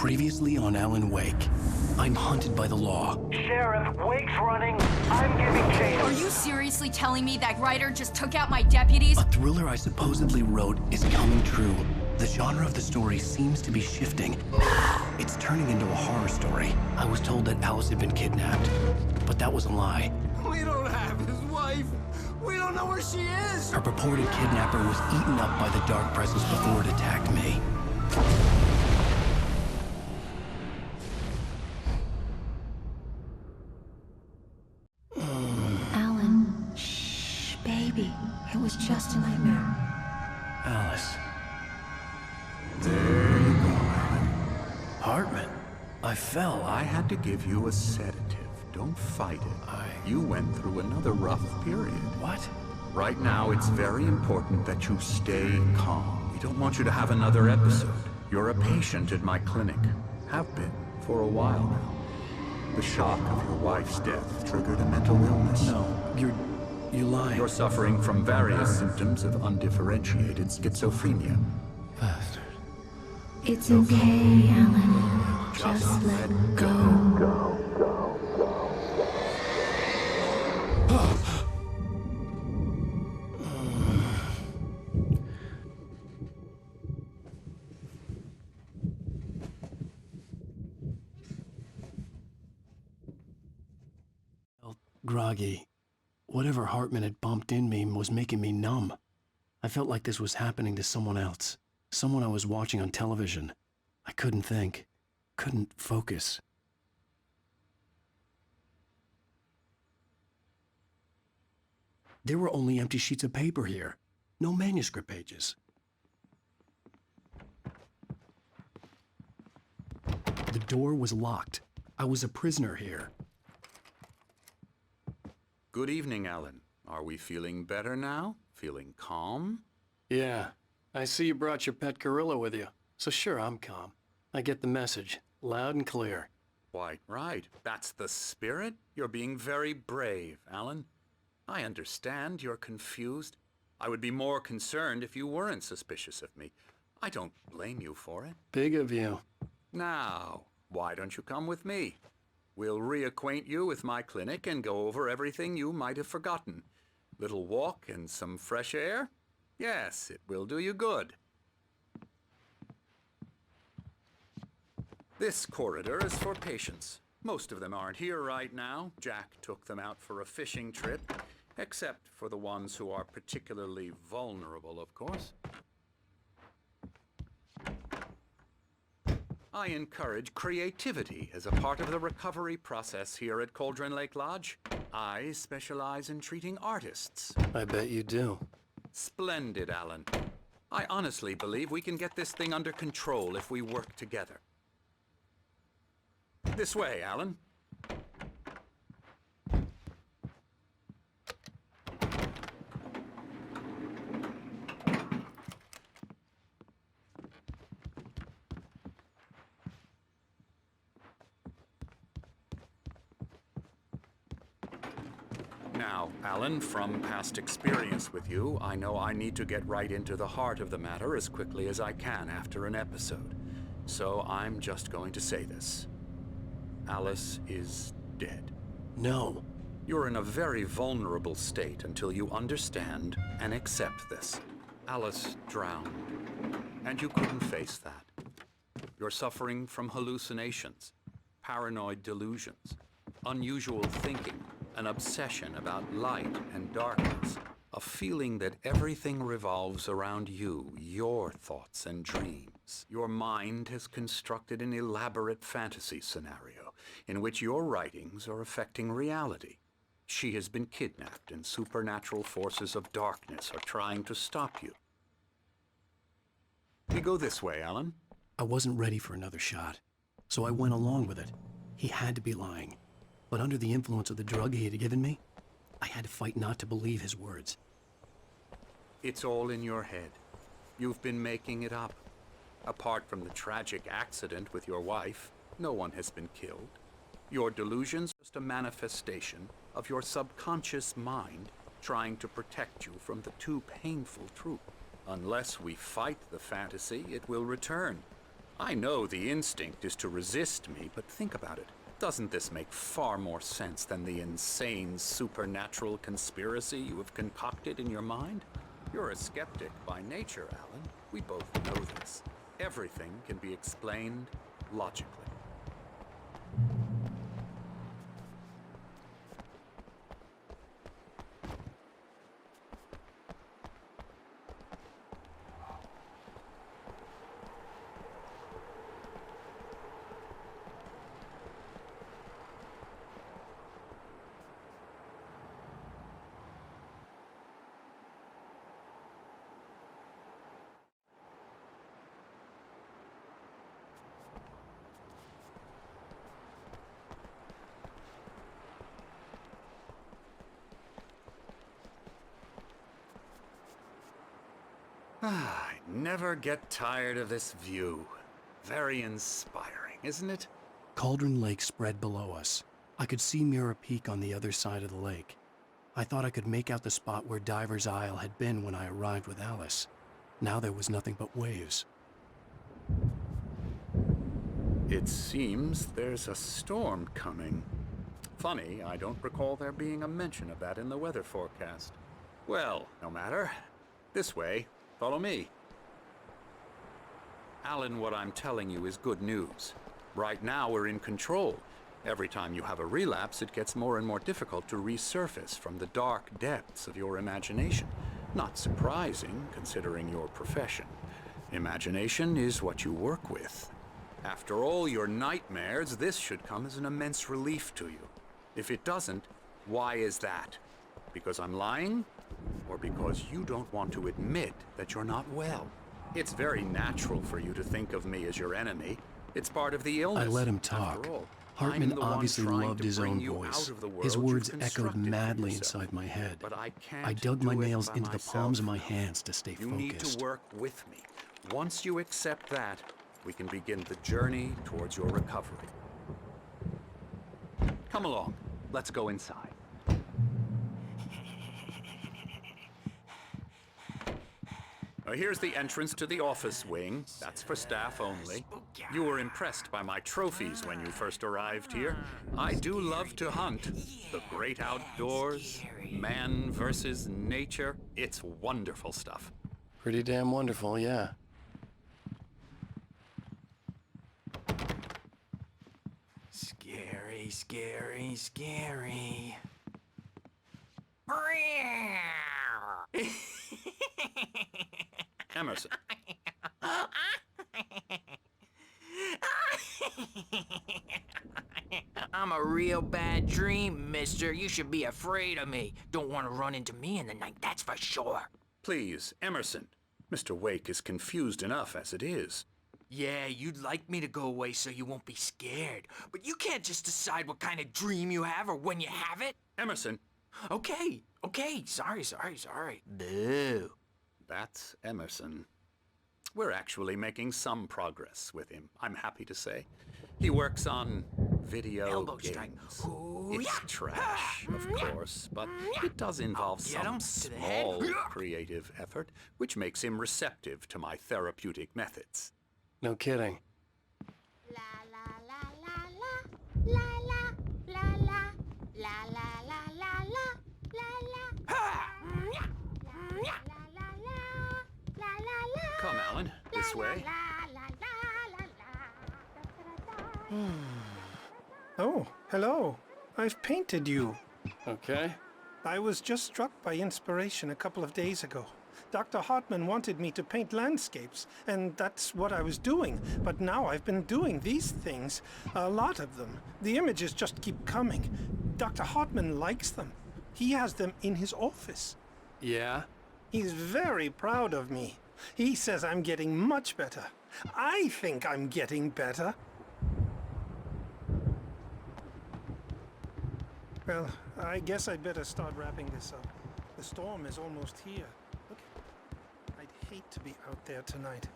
Previously on Alan Wake. I'm hunted by the law. Sheriff, Wake's running. I'm giving chase. Are you seriously telling me that Ryder just took out my deputies? A thriller I supposedly wrote is coming true. The genre of the story seems to be shifting. It's turning into a horror story. I was told that Alice had been kidnapped, but that was a lie. We don't have his wife. We don't know where she is. Her purported kidnapper was eaten up by the dark presence before it attacked me. Alan, shh, baby. It was just a nightmare. Alice. There you go. Hartman. I fell. I had to give you a sedative. Don't fight it. You went through another rough period. What? Right now, it's very important that you stay calm. We don't want you to have another episode. You're a patient at my clinic. Have been for a while now. The shock of your wife's death triggered a mental illness. No, you're lying. You're suffering from various symptoms of undifferentiated schizophrenia. Bastard. It's okay, Alan. Just let go. Felt groggy. Whatever Hartman had bumped in me was making me numb. I felt like this was happening to someone else. Someone I was watching on television. I couldn't think. Couldn't focus. There were only empty sheets of paper here. No manuscript pages. The door was locked. I was a prisoner here. Good evening, Alan. Are we feeling better now? Feeling calm? Yeah. I see you brought your pet gorilla with you. So sure, I'm calm. I get the message. Loud and clear. Quite right. That's the spirit. You're being very brave, Alan. I understand you're confused. I would be more concerned if you weren't suspicious of me. I don't blame you for it. Big of you. Now, why don't you come with me? We'll reacquaint you with my clinic and go over everything you might have forgotten. Little walk and some fresh air? Yes, it will do you good. This corridor is for patients. Most of them aren't here right now. Jack took them out for a fishing trip, except for the ones who are particularly vulnerable, of course. I encourage creativity as a part of the recovery process here at Cauldron Lake Lodge. I specialize in treating artists. I bet you do. Splendid, Alan. I honestly believe we can get this thing under control if we work together. This way, Alan. Now, Alan, from past experience with you, I know I need to get right into the heart of the matter as quickly as I can after an episode. So I'm just going to say this. Alice is dead. No. You're in a very vulnerable state until you understand and accept this. Alice drowned, and you couldn't face that. You're suffering from hallucinations, paranoid delusions, unusual thinking, an obsession about light and darkness, a feeling that everything revolves around you, your thoughts and dreams. Your mind has constructed an elaborate fantasy scenario in which your writings are affecting reality. She has been kidnapped and supernatural forces of darkness are trying to stop you. We go this way, Alan. I wasn't ready for another shot, so I went along with it. He had to be lying. But under the influence of the drug he had given me, I had to fight not to believe his words. It's all in your head. You've been making it up. Apart from the tragic accident with your wife, no one has been killed. Your delusions are just a manifestation of your subconscious mind trying to protect you from the too painful truth. Unless we fight the fantasy, it will return. I know the instinct is to resist me, but think about it. Doesn't this make far more sense than the insane supernatural conspiracy you have concocted in your mind? You're a skeptic by nature, Alan. We both know this. Everything can be explained logically. I never get tired of this view. Very inspiring, isn't it? Cauldron Lake spread below us. I could see Mirror Peak on the other side of the lake. I thought I could make out the spot where Diver's Isle had been when I arrived with Alice. Now there was nothing but waves. It seems there's a storm coming. Funny, I don't recall there being a mention of that in the weather forecast. Well, no matter. This way. Follow me. Alan, what I'm telling you is good news. Right now we're in control. Every time you have a relapse, it gets more and more difficult to resurface from the dark depths of your imagination. Not surprising, considering your profession. Imagination is what you work with. After all your nightmares, this should come as an immense relief to you. If it doesn't, why is that? Because I'm lying? Or because you don't want to admit that you're not well? It's very natural for you to think of me as your enemy. It's part of the illness. I let him talk. After all, Hartman I'm the one obviously trying loved to his bring own you voice. out of the world His you've words echoed constructed for madly yourself. inside my head. But I can't I dug do my it nails by into the myself. palms of my hands to stay You need focused. to work with me. Once you accept that, we can begin the journey towards your recovery. Come along. Let's go inside. Now, here's the entrance to the office wing. That's for staff only. You were impressed by my trophies when you first arrived here. I do love to hunt. The great outdoors, man versus nature. It's wonderful stuff. Pretty damn wonderful, yeah. Scary, scary, scary. Emerson. I'm a real bad dream, mister. You should be afraid of me. Don't want to run into me in the night, that's for sure. Please, Emerson. Mr. Wake is confused enough as it is. Yeah, you'd like me to go away so you won't be scared. But you can't just decide what kind of dream you have or when you have it. Emerson. Okay, sorry. Boo. That's Emerson. We're actually making some progress with him, I'm happy to say. He works on video Elbow strike. games. Ooh, It's yeah. trash, of course, but it does involve Get some him to the head. small creative effort, which makes him receptive to my therapeutic methods. No kidding. La la la la la la la la la la la la la la la Come, Alan, this way. Oh, hello. I've painted you. Okay. I was just struck by inspiration a couple of days ago. Dr. Hartman wanted me to paint landscapes, and that's what I was doing. But now I've been doing these things, a lot of them. The images just keep coming. Dr. Hartman likes them. He has them in his office. Yeah? He's very proud of me. He says I'm getting much better. I think I'm getting better. Well, I guess I'd better start wrapping this up. The storm is almost here. Look, I'd hate to be out there tonight.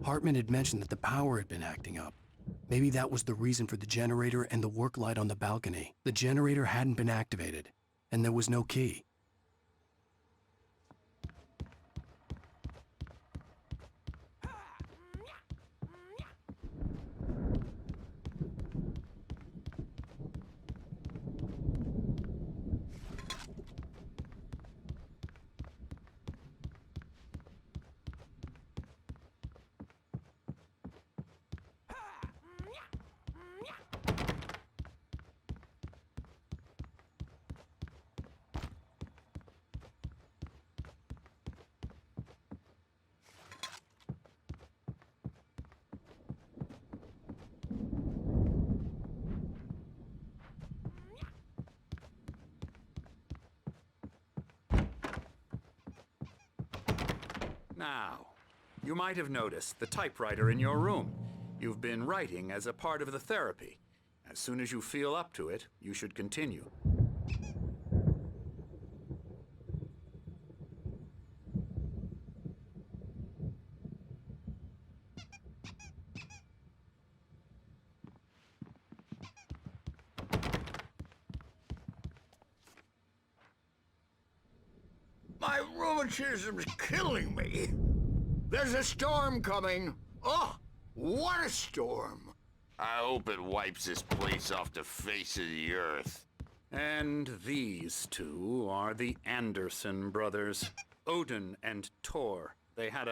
Hartman had mentioned that the power had been acting up. Maybe that was the reason for the generator and the work light on the balcony. The generator hadn't been activated, and there was no key. Now, you might have noticed the typewriter in your room. You've been writing as a part of the therapy. As soon as you feel up to it, you should continue. My rheumatism's killing me. There's a storm coming. Oh, what a storm. I hope it wipes this place off the face of the earth. And these two are the Anderson brothers, Odin and Tor. They had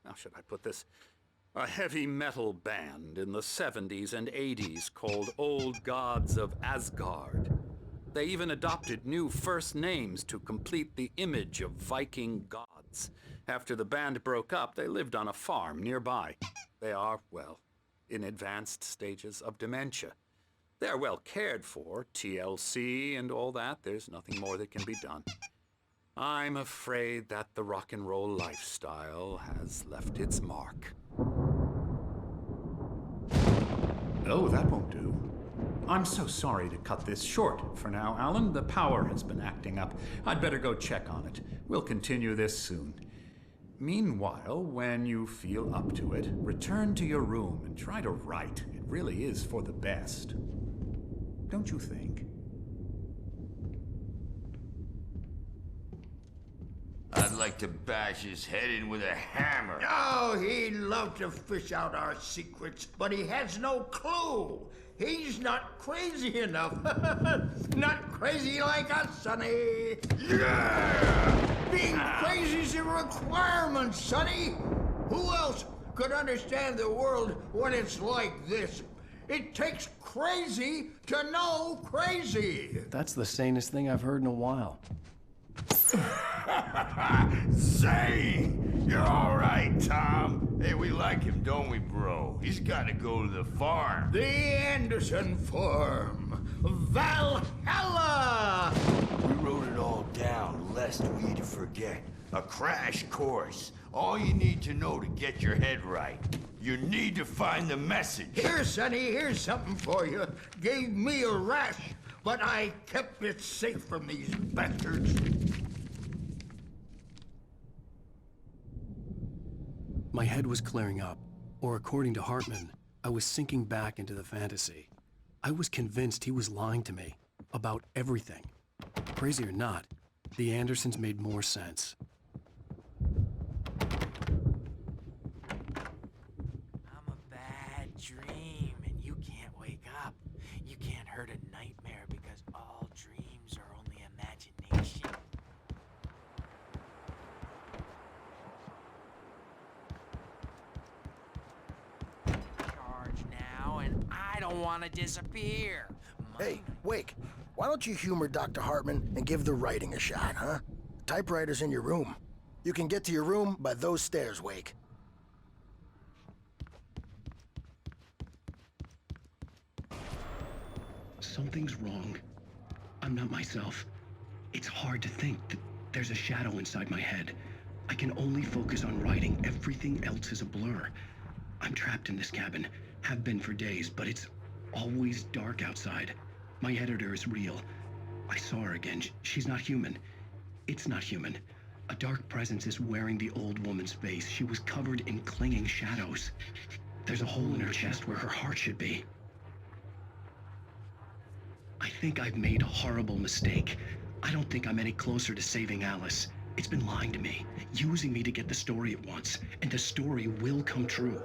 how should I put this? A heavy metal band in the 70s and 80s called Old Gods of Asgard. They even adopted new first names to complete the image of Viking gods. After the band broke up, they lived on a farm nearby. They are, well, in advanced stages of dementia. They're well cared for, TLC and all that. There's nothing more that can be done. I'm afraid that the rock and roll lifestyle has left its mark. Oh, that won't do. I'm so sorry to cut this short for now, Alan. The power has been acting up. I'd better go check on it. We'll continue this soon. Meanwhile, when you feel up to it, return to your room and try to write. It really is for the best. Don't you think? I'd like to bash his head in with a hammer. Oh, he'd love to fish out our secrets, but he has no clue. He's not crazy enough. Not crazy like us, Sonny. Yeah! Being crazy's a requirement, Sonny. Who else could understand the world when it's like this? It takes crazy to know crazy. That's the sanest thing I've heard in a while. Say, you're all right, Tom. Hey, we like him, don't we, bro? He's got to go to the farm. The Anderson Farm. Valhalla! We wrote it all down, lest we forget. A crash course. All you need to know to get your head right. You need to find the message. Here, Sonny, here's something for you. Gave me a rash, but I kept it safe from these bastards. My head was clearing up, or according to Hartman, I was sinking back into the fantasy. I was convinced he was lying to me about everything. Crazy or not, the Andersons made more sense. I'm a bad dream, and you can't wake up. You can't hurt a nightmare because all dreams are only imagination. Charge now, and I don't want to disappear. Hey, Wake, why don't you humor Dr. Hartman and give the writing a shot, huh? Typewriter's in your room. You can get to your room by those stairs, Wake. Something's wrong. I'm not myself. It's hard to think that there's a shadow inside my head. I can only focus on writing. Everything else is a blur. I'm trapped in this cabin, have been for days, but it's always dark outside. My editor is real. I saw her again. She's not human. It's not human. A dark presence is wearing the old woman's face. She was covered in clinging shadows. There's a hole in her chest where her heart should be. I think I've made a horrible mistake. I don't think I'm any closer to saving Alice. It's been lying to me, using me to get the story it wants, and the story will come true.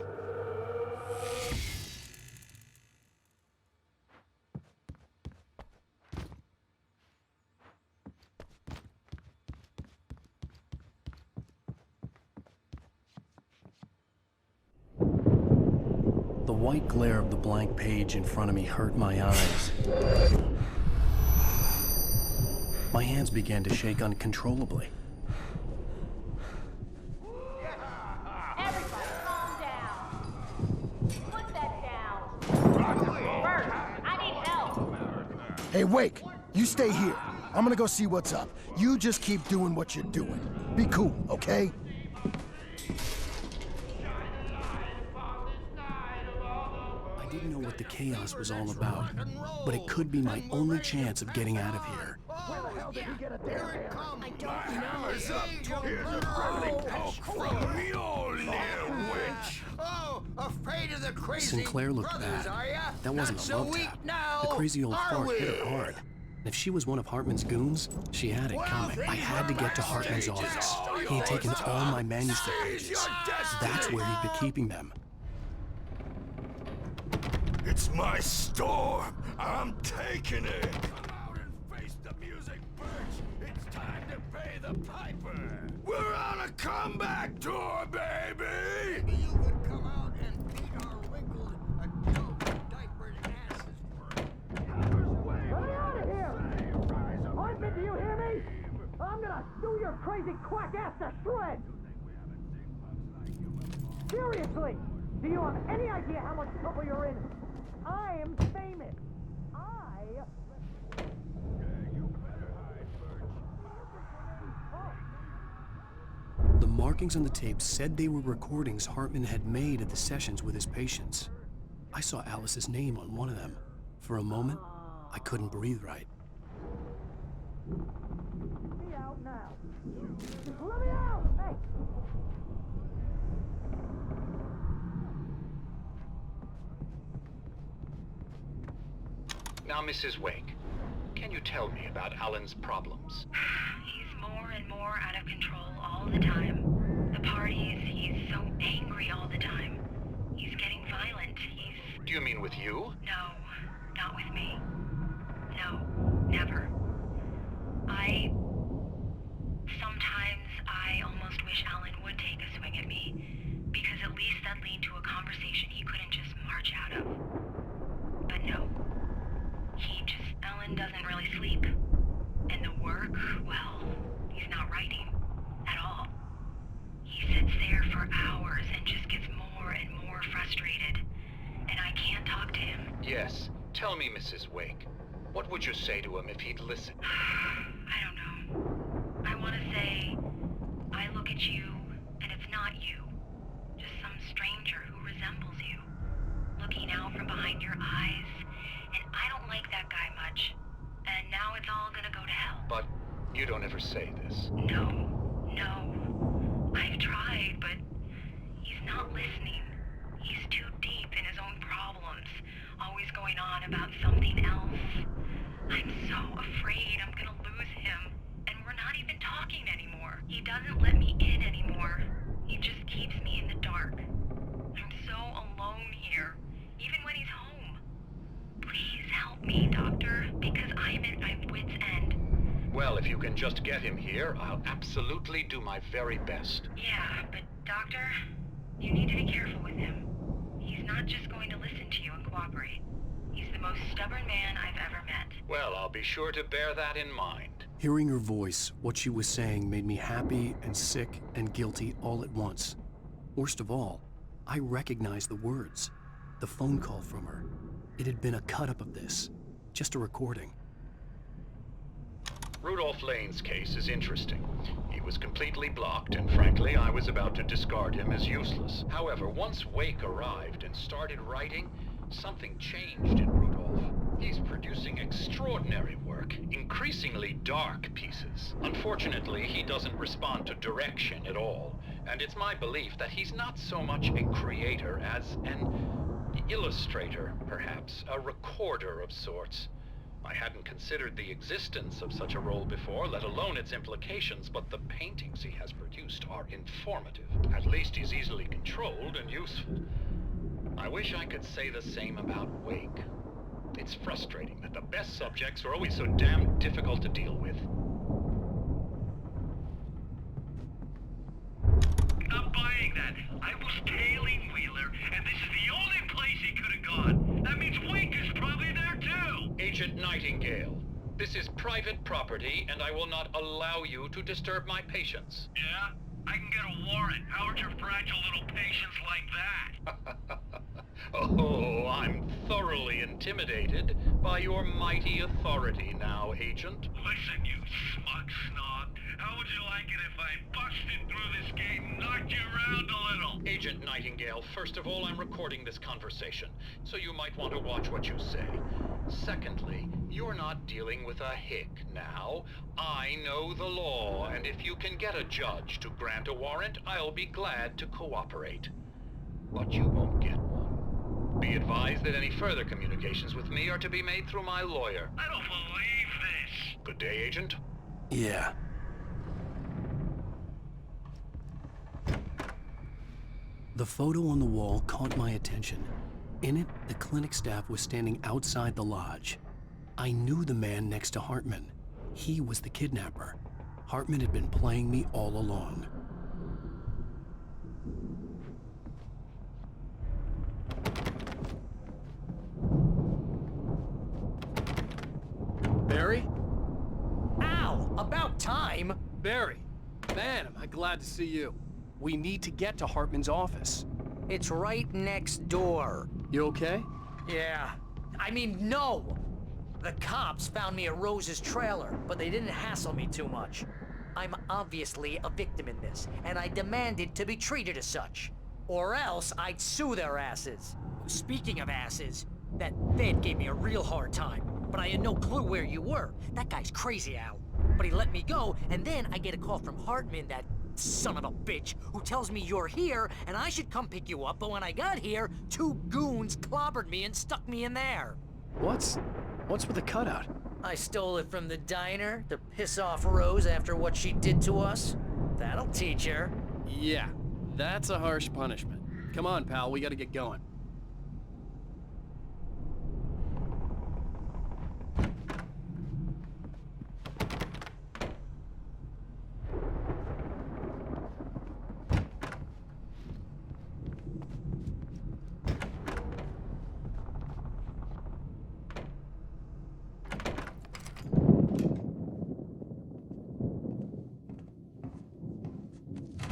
The white glare of the blank page in front of me hurt my eyes. My hands began to shake uncontrollably. Everybody, calm down. Put that down. Bert, I need help. Hey, Wake, you stay here. I'm gonna go see what's up. You just keep doing what you're doing. Be cool, okay? I didn't know what the chaos was all about, but it could be my only chance of getting out of here. Where the hell did he get a damn hammer? I don't know. Here's a friendly poke from Mjolnir, witch. Oh, afraid of the crazy Sinclair looked brothers, bad. are ya? That wasn't Not a so love weak tap. now, The crazy old are fart we? hit her hard. And if she was one of Hartman's goons, she had it coming. I had to get to Hartman's office. He had taken all my manuscripts. That's where he'd been keeping them. It's my storm. I'm taking it. Come out and face the music, Birch. It's time to pay the piper. We're on a comeback tour, baby. Maybe you could come out and beat our wrinkled, adult, diapered asses for it. Get out of here! Hartman, do you hear me? I'm gonna sue your crazy quack ass to shreds! Seriously! Do you have any idea how much trouble you're in? I am famous! The markings on the tape said they were recordings Hartman had made at the sessions with his patients. I saw Alice's name on one of them. For a moment, I couldn't breathe right. Let me out now! Let me out! Hey! Now, Mrs. Wake, can you tell me about Alan's problems? He's more and more out of control all the time. The parties, he's so angry all the time. He's getting violent. Do you mean with you? No, not with me. No, never. Sometimes I almost wish Alan would take a swing at me, because at least that'd lead to a conversation he couldn't just march out of. But no. Alan doesn't really sleep. And the work, well, he's not writing at all. He sits there for hours and just gets more and more frustrated. And I can't talk to him. Yes. Tell me, Mrs. Wake. What would you say to him if he'd listen? I don't know. I want to say, I look at you, and it's not you. Just some stranger who resembles you. Looking out from behind your eyes. And I don't like that guy much. And now it's all gonna go to hell. But you don't ever say this. No. I've tried, but he's not listening. He's too deep in his own problems. Always going on about something else. I'm so afraid I'm gonna lose him. And we're not even talking anymore. He doesn't let me in anymore. He just keeps me in the dark. I'm so alone here. Even when he's home. Please help me, Doctor, because I'm at my wit's end. Well, if you can just get him here, I'll absolutely do my very best. Yeah, but Doctor, you need to be careful with him. He's not just going to listen to you and cooperate. He's the most stubborn man I've ever met. Well, I'll be sure to bear that in mind. Hearing her voice, what she was saying made me happy and sick and guilty all at once. Worst of all, I recognized the words. The phone call from her. It had been a cut-up of this. Just a recording. Rudolph Lane's case is interesting. He was completely blocked, and frankly, I was about to discard him as useless. However, once Wake arrived and started writing, something changed in Rudolph. He's producing extraordinary work, increasingly dark pieces. Unfortunately, he doesn't respond to direction at all, and it's my belief that he's not so much a creator as an illustrator, perhaps, a recorder of sorts. I hadn't considered the existence of such a role before, let alone its implications, but the paintings he has produced are informative. At least he's easily controlled and useful. I wish I could say the same about Wake. It's frustrating that the best subjects are always so damn difficult to deal with. Not buying that. I was tailing Wheeler, and this is the only place he could have gone. That means Wake is probably there too. Agent Nightingale, this is private property, and I will not allow you to disturb my patients. Yeah? I can get a warrant. How would your fragile little patients like that? Oh, I'm thoroughly intimidated by your mighty authority now, Agent. Listen, you smug snob. How would you like it if I busted through this gate and knocked you around a little? Agent Nightingale, first of all, I'm recording this conversation, so you might want to watch what you say. Secondly, you're not dealing with a hick now. I know the law, and if you can get a judge to grant a warrant, I'll be glad to cooperate. But you won't get one. Be advised that any further communications with me are to be made through my lawyer. I don't believe this. Good day, Agent. Yeah. The photo on the wall caught my attention. In it, the clinic staff was standing outside the lodge. I knew the man next to Hartman. He was the kidnapper. Hartman had been playing me all along. Barry? Ow! About time! Barry! Man, am I glad to see you. We need to get to Hartman's office. It's right next door. You okay? Yeah. I mean, no! The cops found me at Rose's trailer, but they didn't hassle me too much. I'm obviously a victim in this, and I demanded to be treated as such. Or else I'd sue their asses. Speaking of asses, that Fed gave me a real hard time, but I had no clue where you were. That guy's crazy, Al. But he let me go, and then I get a call from Hartman, that son of a bitch, who tells me you're here, and I should come pick you up, but when I got here, 2 goons clobbered me and stuck me in there. What's with the cutout? I stole it from the diner to piss off Rose after what she did to us. That'll teach her. Yeah, that's a harsh punishment. Come on, pal, we gotta get going.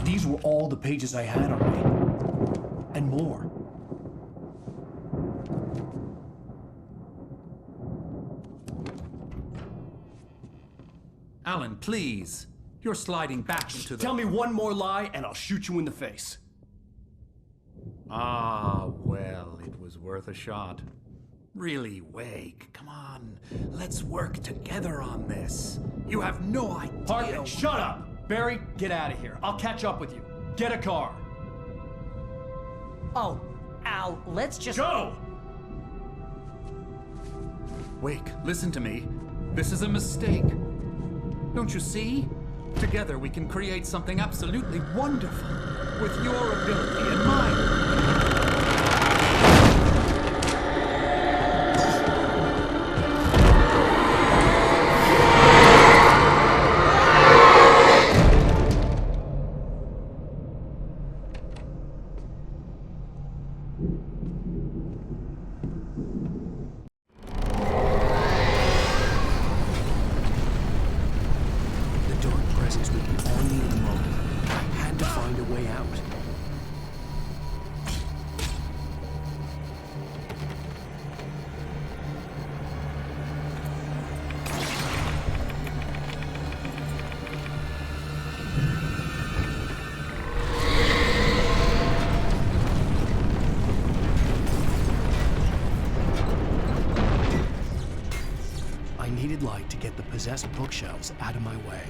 These were all the pages I had on me. And more. Alan, please. You're sliding back into the... Tell me one more lie and I'll shoot you in the face. Ah, well, it was worth a shot. Really, Wake, come on. Let's work together on this. You have no idea... Hartman, shut up! Barry, get out of here. I'll catch up with you. Get a car. Oh, Al, let's just... Go! Wake, listen to me. This is a mistake. Don't you see? Together we can create something absolutely wonderful. With your ability and mine. needed light to get the possessed bookshelves out of my way.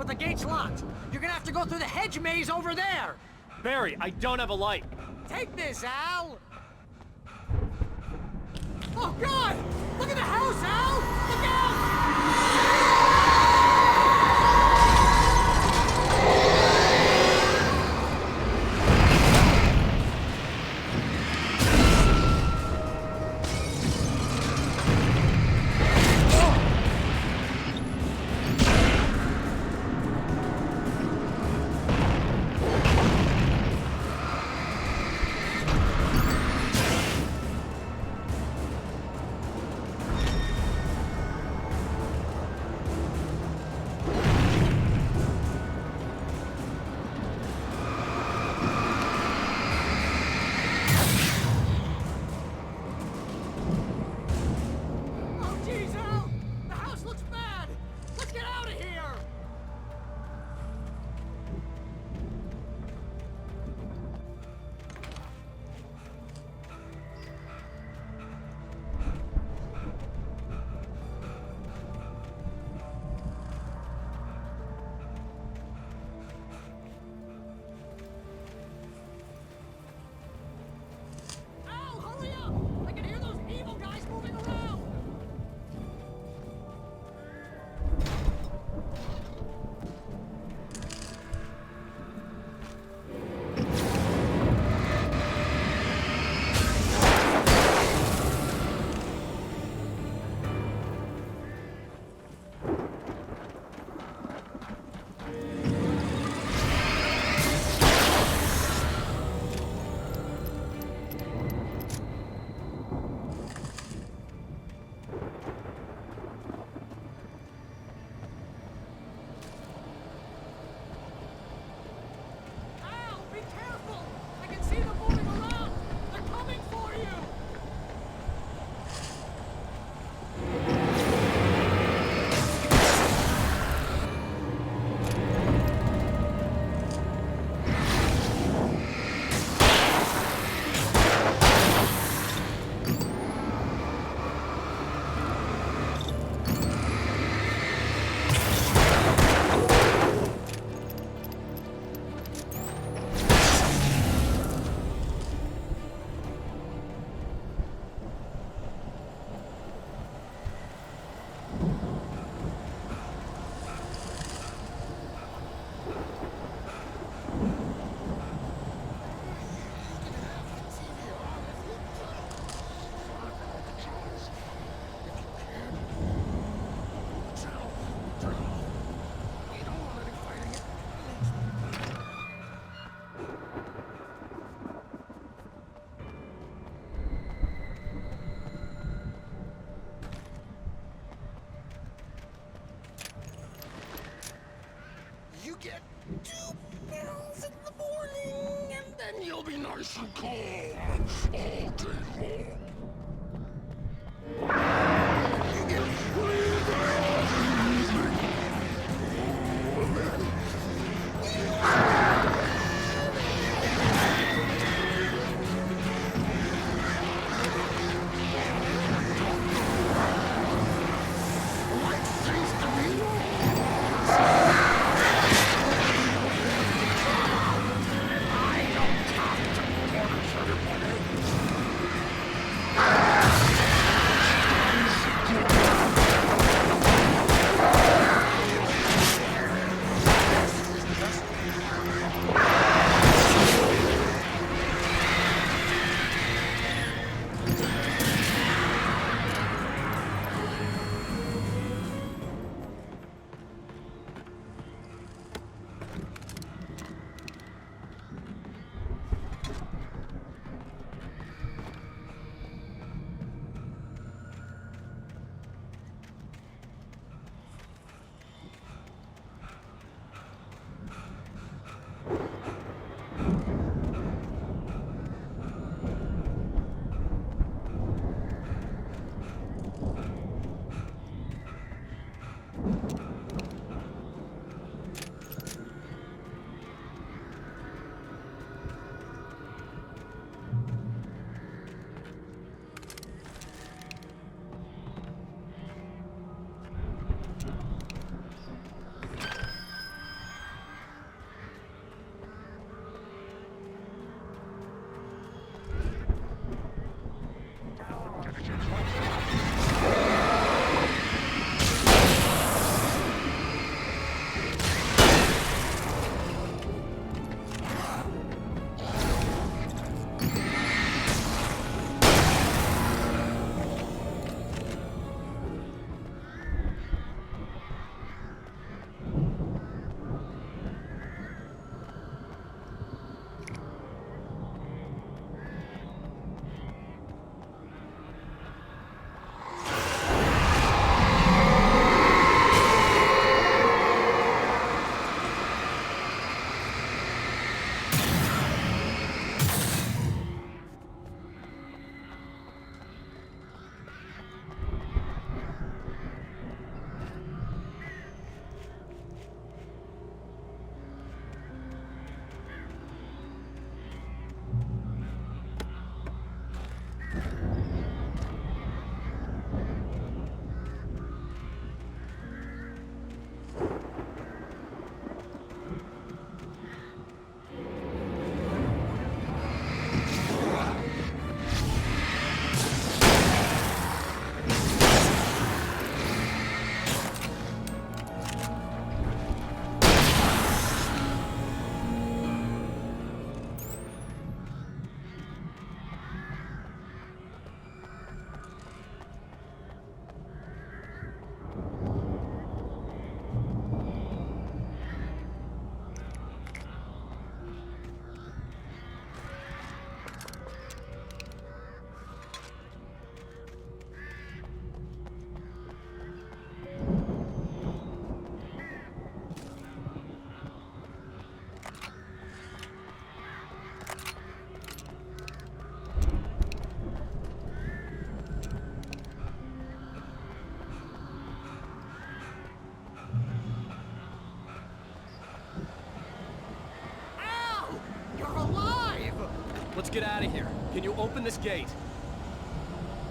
but the gate's locked. You're gonna have to go through the hedge maze over there. Barry, I don't have a light. Take this, Al. Oh, God! Look at the house, Al! Look out! nice and calm all day long. Let's get out of here. Can you open this gate?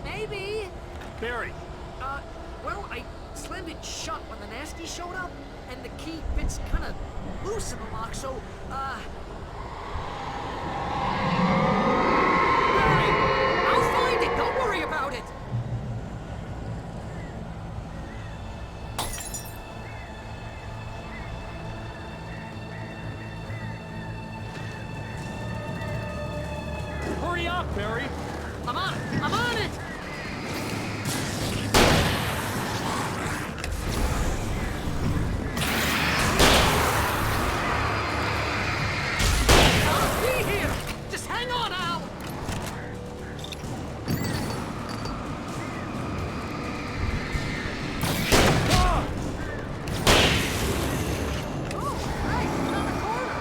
Maybe. Barry. Well, I slammed it shut when the nasty showed up, and the key fits kind of loose in the lock, so, Barry, I'll find it. Don't worry about it. Hurry up, Barry! I'm on it! I'm on it! I'll be here! Just hang on, Al! Oh, hey, around the corner!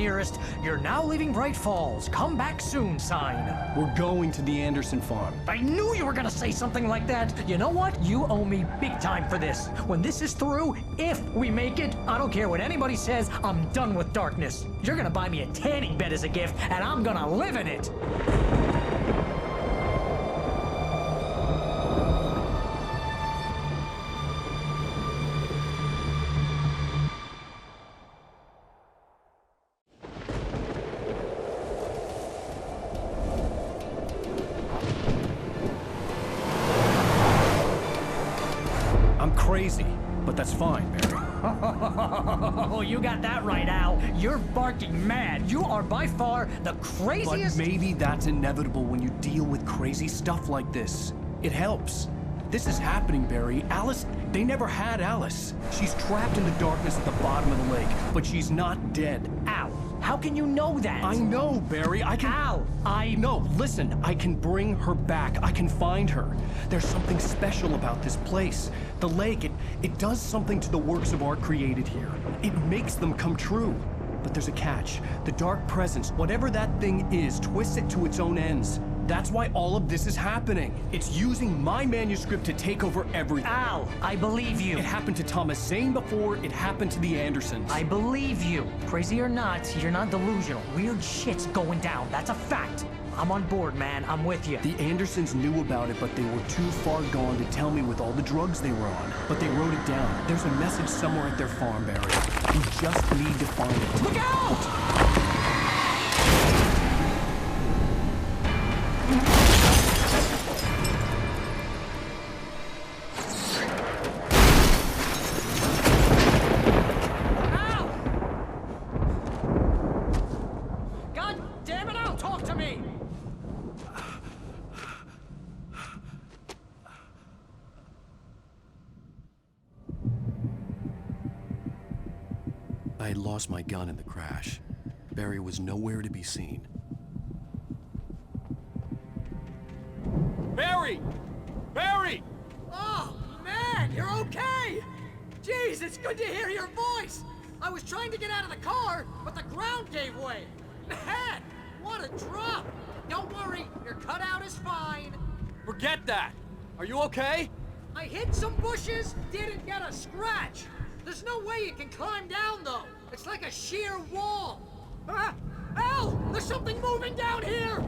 nearest "You're now leaving Bright Falls. Come back soon" sign. We're going to the Anderson farm. I knew you were gonna say something like that. You know what? You owe me big time for this. When this is through, if we make it, I don't care what anybody says, I'm done with darkness. You're gonna buy me a tanning bed as a gift, and I'm gonna live in it. I'm crazy, but that's fine, Barry. Oh, you got that right, Al. You're barking mad. You are by far the craziest. But maybe that's inevitable when you deal with crazy stuff like this. It helps. This is happening, Barry. Alice, they never had Alice. She's trapped in the darkness at the bottom of the lake, but she's not dead. Al, how can you know that? I know, Barry. I can... Al, No, listen. I can bring her back. I can find her. There's something special about this place. The lake, it does something to the works of art created here. It makes them come true. But there's a catch. The dark presence, whatever that thing is, twists it to its own ends. That's why all of this is happening. It's using my manuscript to take over everything. Al, I believe you. It happened to Thomas Zane before, it happened to the Andersons. I believe you. Crazy or not, you're not delusional. Weird shit's going down. That's a fact. I'm on board, man. I'm with you. The Andersons knew about it, but they were too far gone to tell me with all the drugs they were on. But they wrote it down. There's a message somewhere at their farm, Barry. We just need to find it. Look out! I had lost my gun in the crash. Barry was nowhere to be seen. Barry! Barry! Oh, man, you're okay! Jeez, it's good to hear your voice! I was trying to get out of the car, but the ground gave way. Man, what a drop! Don't worry, your cutout is fine. Forget that! Are you okay? I hit some bushes, didn't get a scratch. There's no way you can climb down, though. It's like a sheer wall. Ah! Al! There's something moving down here!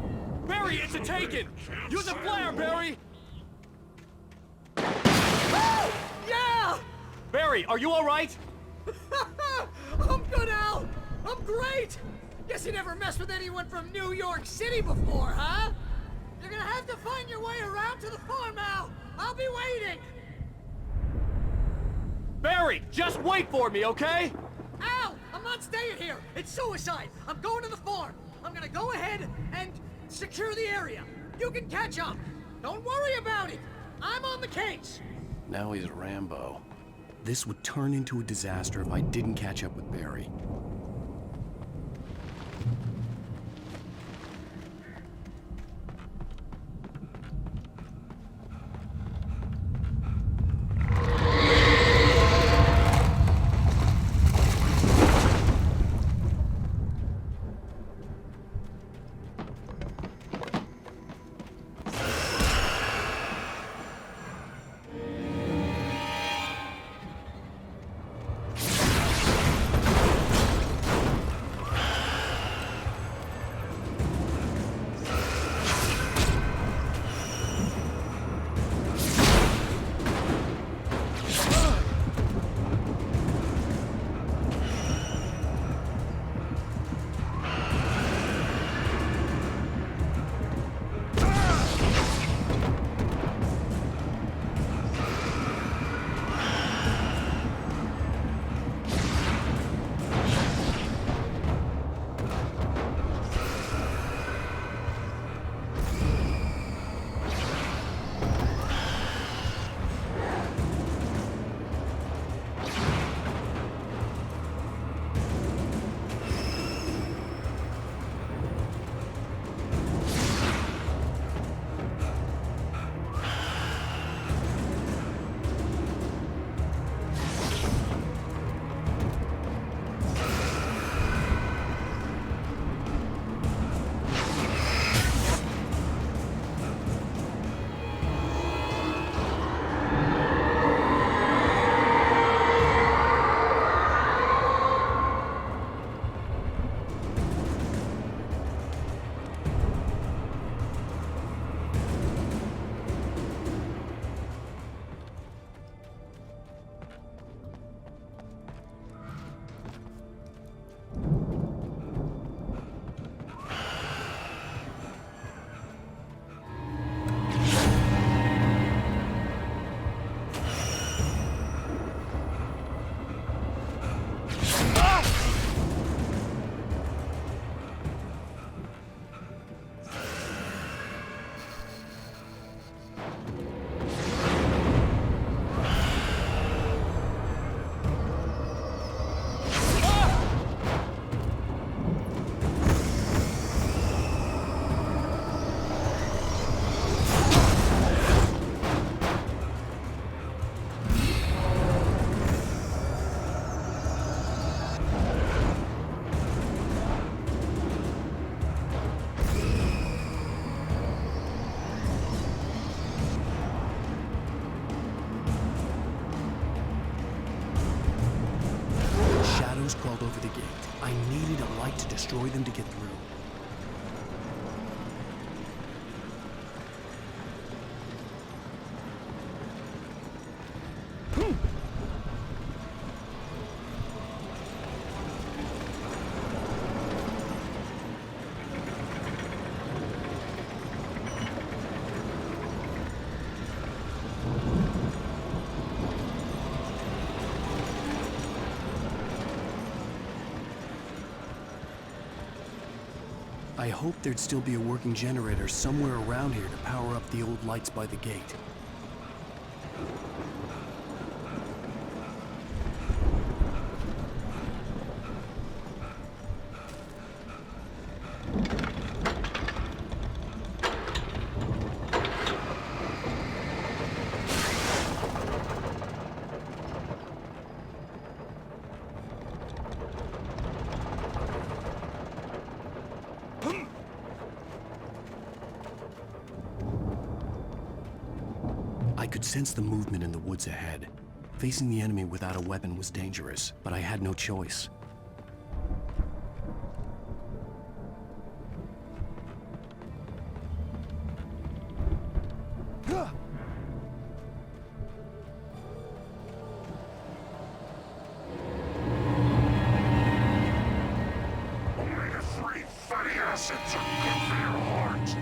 Barry, it's a Taken! Use a flare, Barry! Oh! Yeah! Barry, are you alright? I'm good, Al! I'm great! Guess you never messed with anyone from New York City before, huh? You're gonna have to find your way around to the farm, Al! I'll be waiting! Barry, just wait for me, okay? Al! I'm not staying here! It's suicide! I'm going to the farm! I'm gonna go ahead and secure the area. You can catch up. Don't worry about it. I'm on the case. Now he's Rambo. This would turn into a disaster if I didn't catch up with Barry. destroy them to get through. I hoped there'd still be a working generator somewhere around here to power up the old lights by the gate. I could sense the movement in the woods ahead. Facing the enemy without a weapon was dangerous, but I had no choice. Omega-3 fatty acids are good for your heart.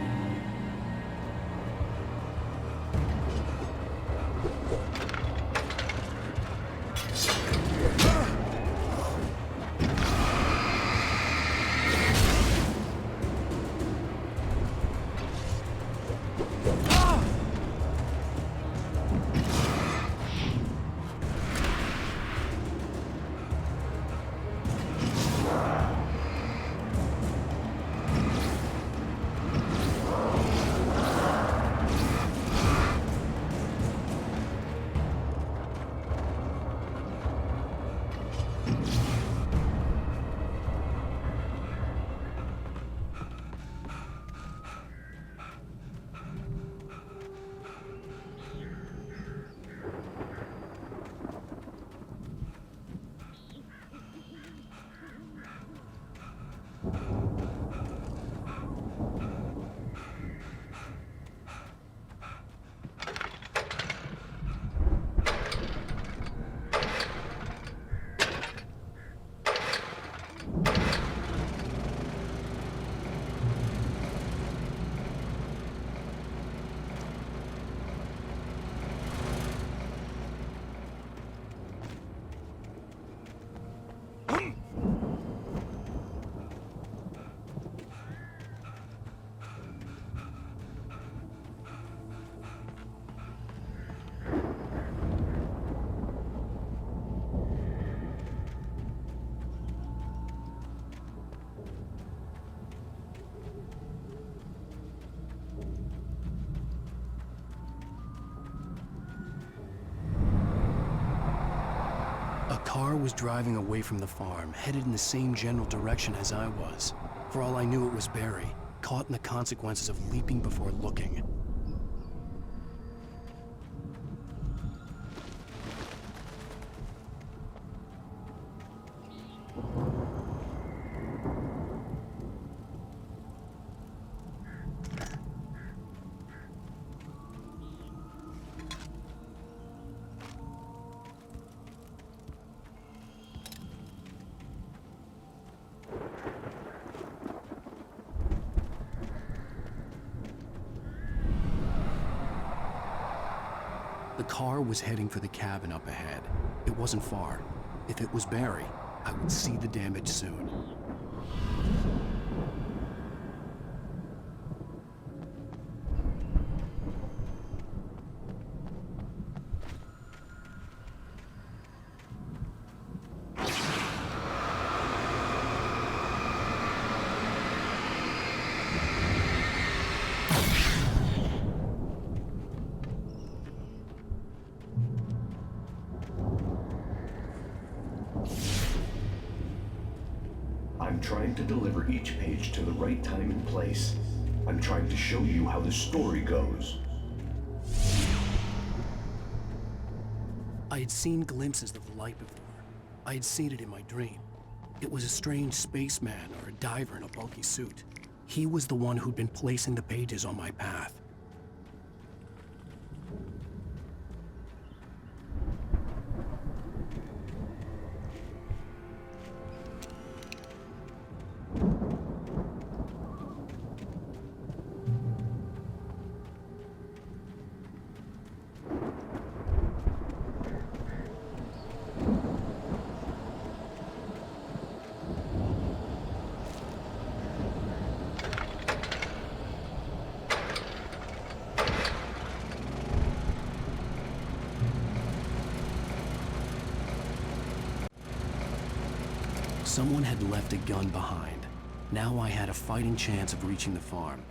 A car was driving away from the farm, headed in the same general direction as I was. For all I knew, it was Barry, caught in the consequences of leaping before looking. The car was heading for the cabin up ahead. It wasn't far. If it was Barry, I would see the damage soon. I'm trying to deliver each page to the right time and place. I'm trying to show you how the story goes. I had seen glimpses of the light before. I had seen it in my dream. It was a strange spaceman or a diver in a bulky suit. He was the one who'd been placing the pages on my path. Someone had left a gun behind. Now I had a fighting chance of reaching the farm.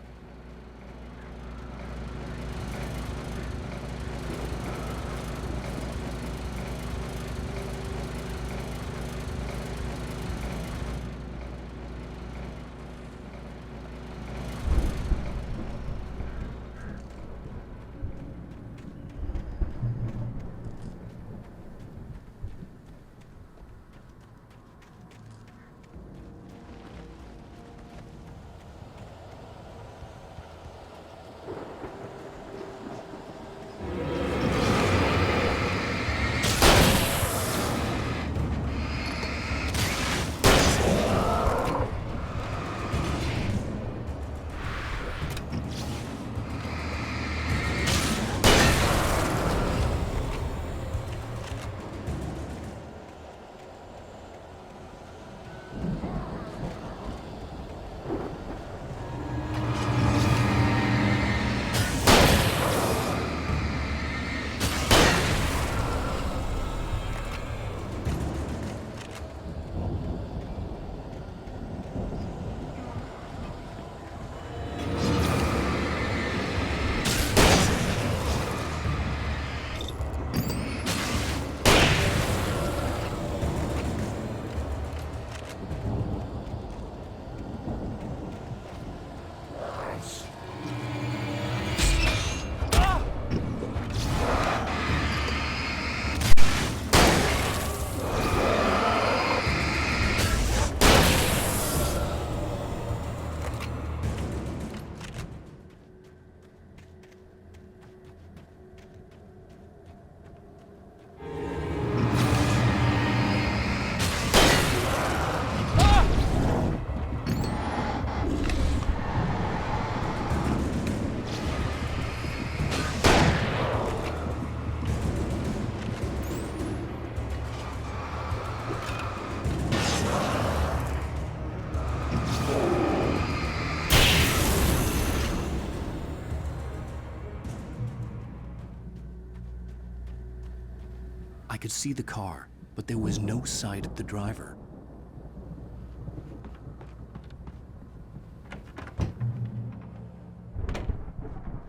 I could see the car, but there was no sight of the driver.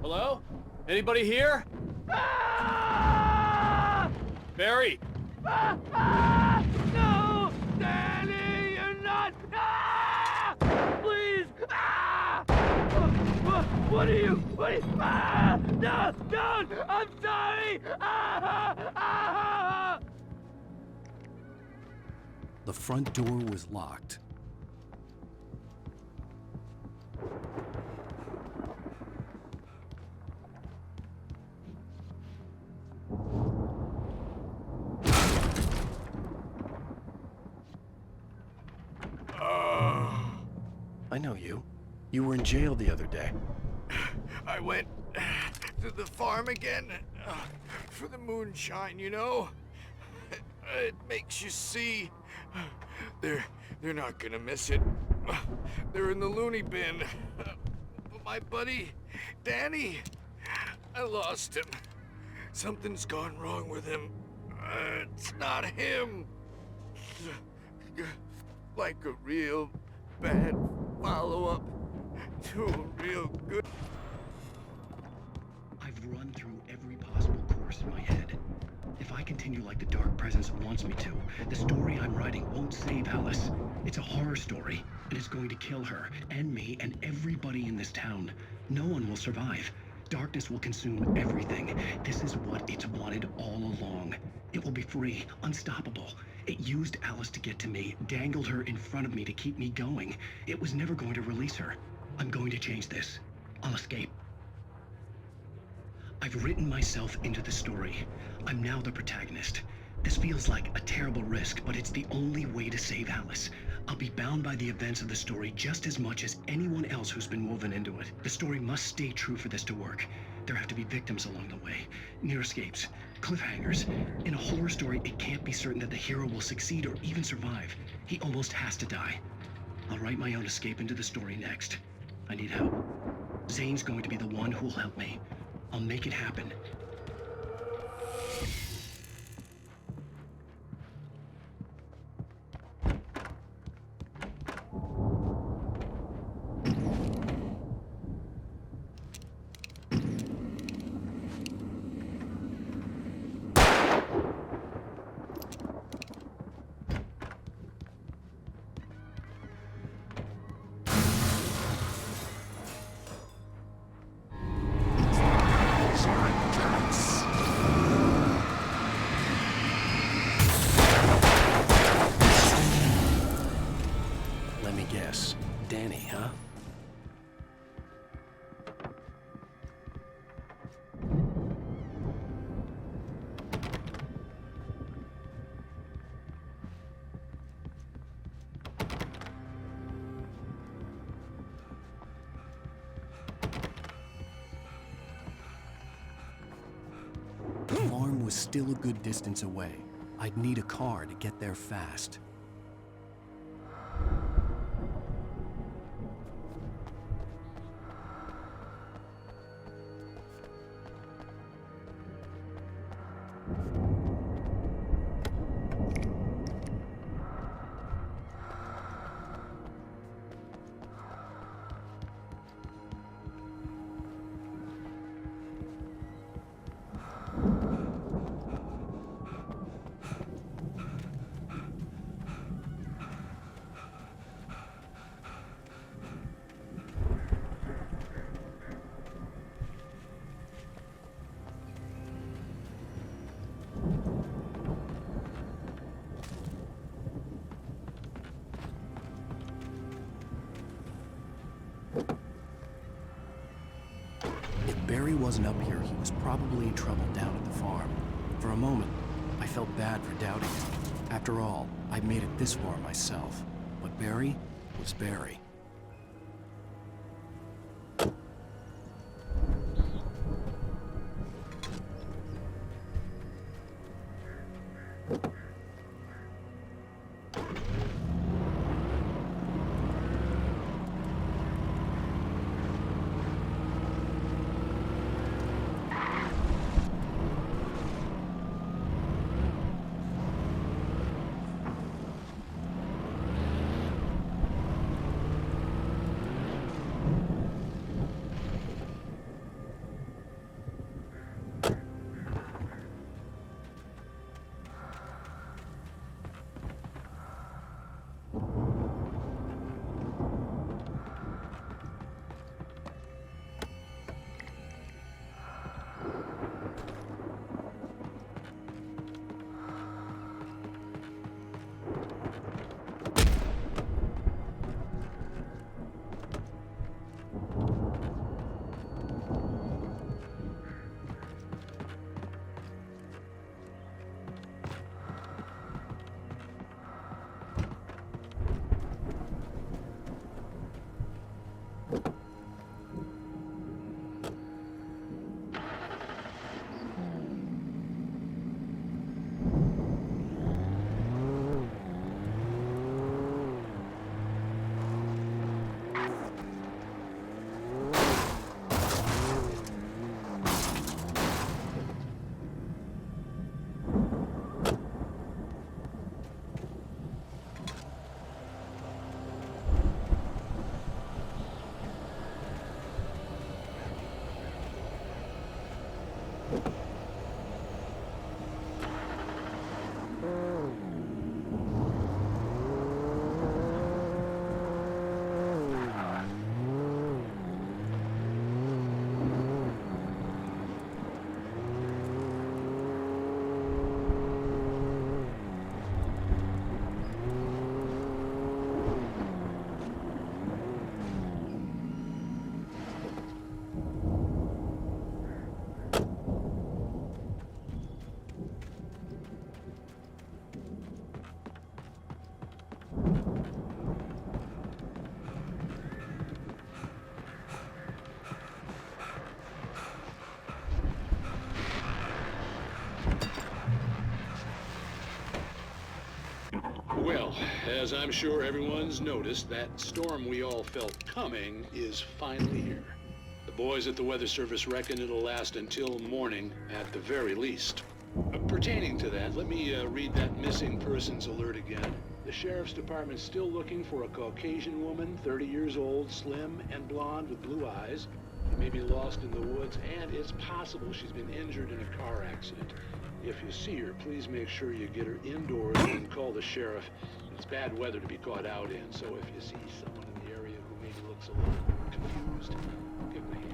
Hello? Anybody here? Barry! No! Danny, you're not! Please! What are you? No! Don't! I'm sorry! The front door was locked. I know you. You were in jail the other day. I went to the farm again for the moonshine, you know? It makes you see. They're not gonna miss it. They're in the loony bin. But my buddy, Danny, I lost him. Something's gone wrong with him. It's not him. Like a real bad follow-up to a real good... I've run through every possible course in my head. If I continue like the Dark Presence wants me to, the story I'm writing won't save Alice. It's a horror story, and it's going to kill her, and me, and everybody in this town. No one will survive. darkness will consume everything. This is what it's wanted all along. It will be free, unstoppable. It used Alice to get to me, dangled her in front of me to keep me going. It was never going to release her. I'm going to change this. I'll escape. I've written myself into the story. I'm now the protagonist. This feels like a terrible risk, but it's the only way to save Alice. I'll be bound by the events of the story just as much as anyone else who's been woven into it. The story must stay true for this to work. There have to be victims along the way, near escapes, cliffhangers. In a horror story, it can't be certain that the hero will succeed or even survive. He almost has to die. I'll write my own escape into the story next. I need help. Zane's going to be the one who'll help me. I'll make it happen. Let me guess. Danny, huh? The farm was still a good distance away. I'd need a car to get there fast. If Barry wasn't up here, he was probably in trouble down at the farm. For a moment, I felt bad for doubting him. After all, I made it this far myself. But Barry was Barry. As I'm sure everyone's noticed, that storm we all felt coming is finally here. The boys at the Weather Service reckon it'll last until morning at the very least. Pertaining to that, let me read that missing persons alert again. The Sheriff's Department's still looking for a Caucasian woman, 30 years old, slim and blonde with blue eyes. She may be lost in the woods, and it's possible she's been injured in a car accident. If you see her, please make sure you get her indoors and call the sheriff. It's bad weather to be caught out in, so if you see someone in the area who maybe looks a little confused, give them a hand.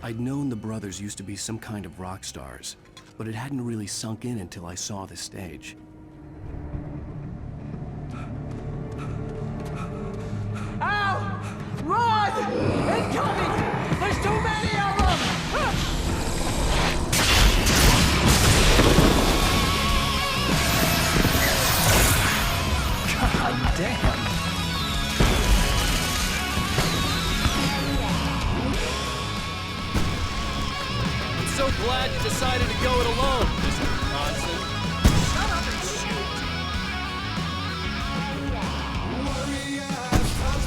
I'd known the brothers used to be some kind of rock stars, but it hadn't really sunk in until I saw the stage. Al! Run! Incoming! There's too many of them! God damn! so glad you decided to go it alone, Mr. Bronson. Shut up and shoot!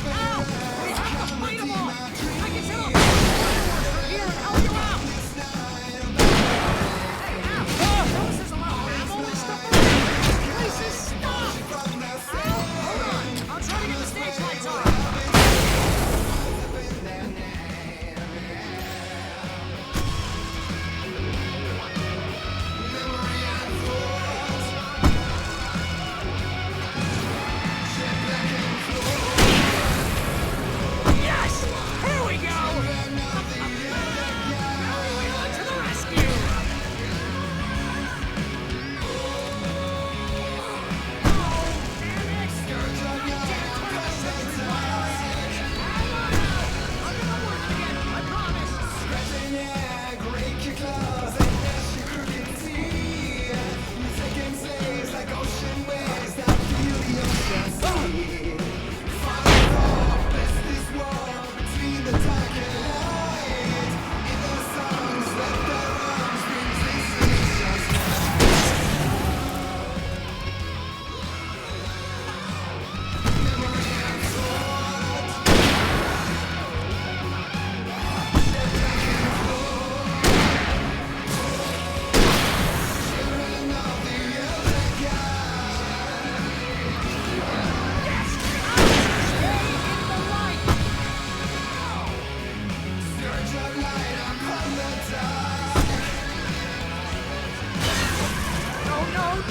Ow! We have to fight them all! I can set off from here and help you out! Hey, Al! Notice there's a lot of ammo and stuff around. This place is stuffed! Al, hold on! I'll try to get the stage lights on! Yes! Here we go! To the rescue!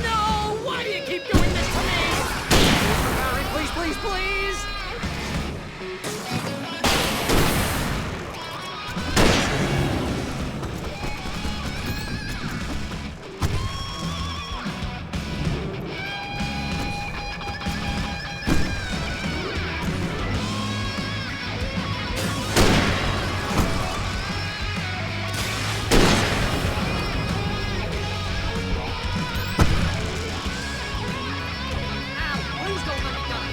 No! Why do you keep doing this to me? Harry, please, please! Al, please don't let me die!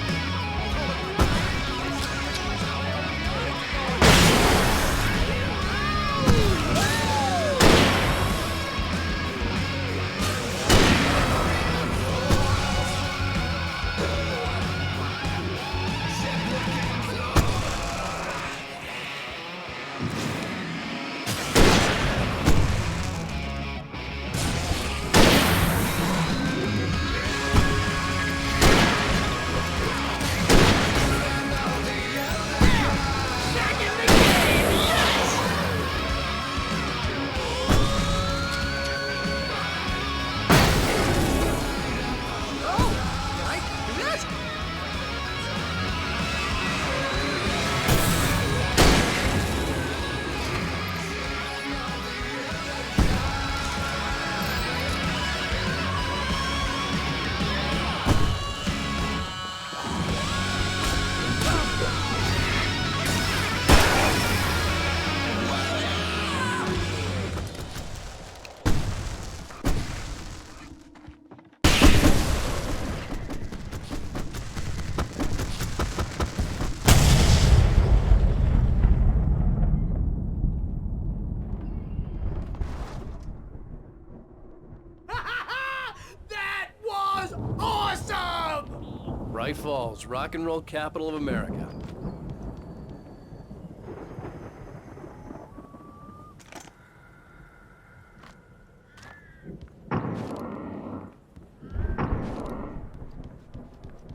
That was awesome! Bright Falls, rock and roll capital of America.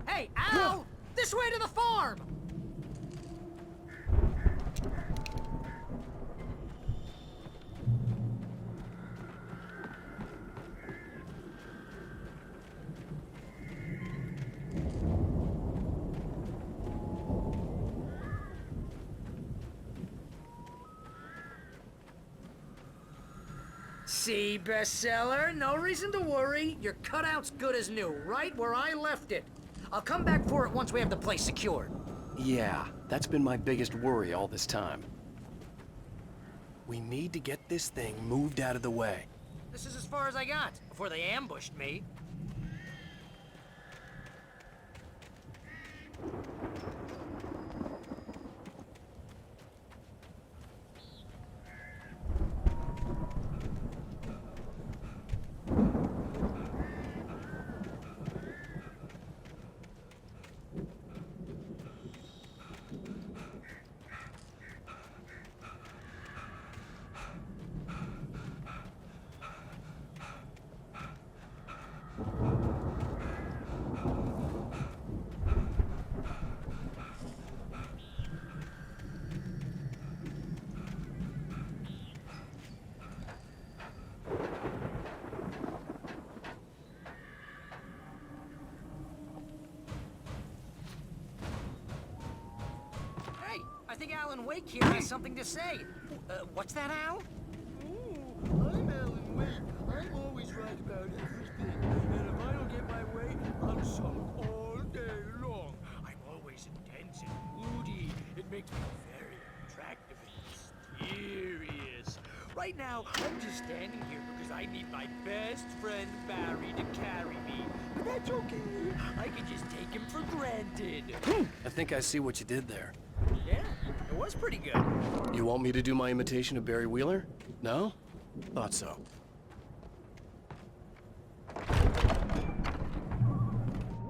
Hey, Al! This way to the farm! See, bestseller? No reason to worry. Your cutout's good as new, right where I left it. I'll come back for it once we have the place secured. Yeah, that's been my biggest worry all this time. We need to get this thing moved out of the way. This is as far as I got, before they ambushed me. Alan Wake here has something to say. What's that, Al? I'm Alan Wake. I'm always right about everything. And if I don't get my way, I'm sulk all day long. I'm always intense and moody. It makes me very attractive and mysterious. Right now, I'm just standing here because I need my best friend Barry to carry me. But that's okay. I can just take him for granted. I think I see what you did there. Yeah, it was pretty good. You want me to do my imitation of Barry Wheeler? No? Thought so.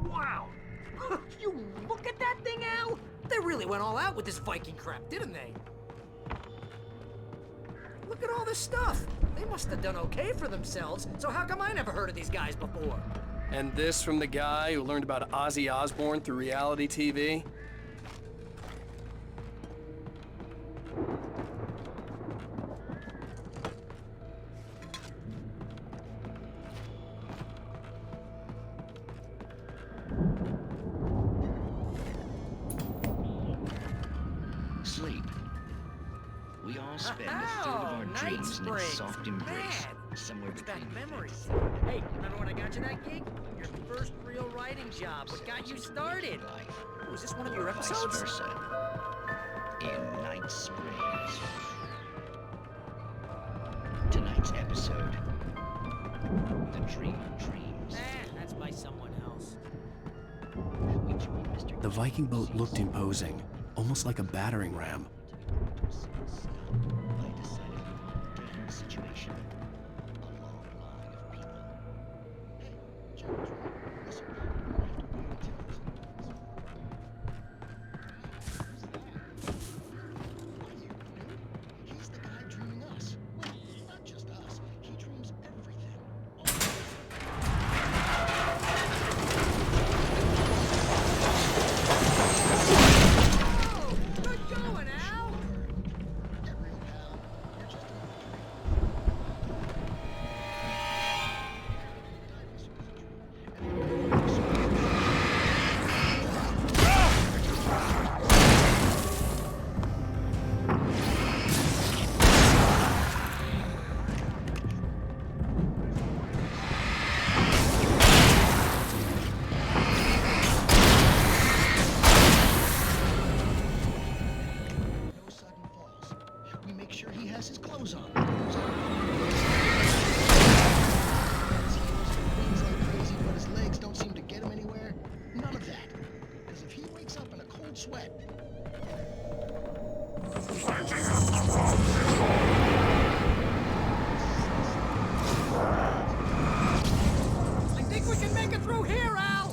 Wow! You look at that thing, Al! They really went all out with this Viking crap, didn't they? Look at all this stuff. They must have done okay for themselves, so how come I never heard of these guys before? And this from the guy who learned about Ozzy Osbourne through reality TV? Sleep. We all spend a third of our dreams in a soft embrace, somewhere between memories. Hey, remember when I got you that gig? Your first real writing job. What got you started? Was this one of your episodes? Vice versa. In Night Springs. Tonight's episode. The Dream of Dreams. That's by someone else. We join Mr. The Viking boat looked imposing, almost like a battering ram. I decided we wanted to get in the situation. A long line of people. Hey, Jones, listen, we have to wait until this. Who's that? What are you, new? He's the guy dreaming us. Well, not just us. He dreams everything. Good going, Al! Get real, pal. You're just a no sudden falls. We make sure he has his clothes on. His heels and wings like crazy, but his legs don't seem to get him anywhere. None of that. Because if he wakes up in a cold sweat, I think we can make it through here, Al!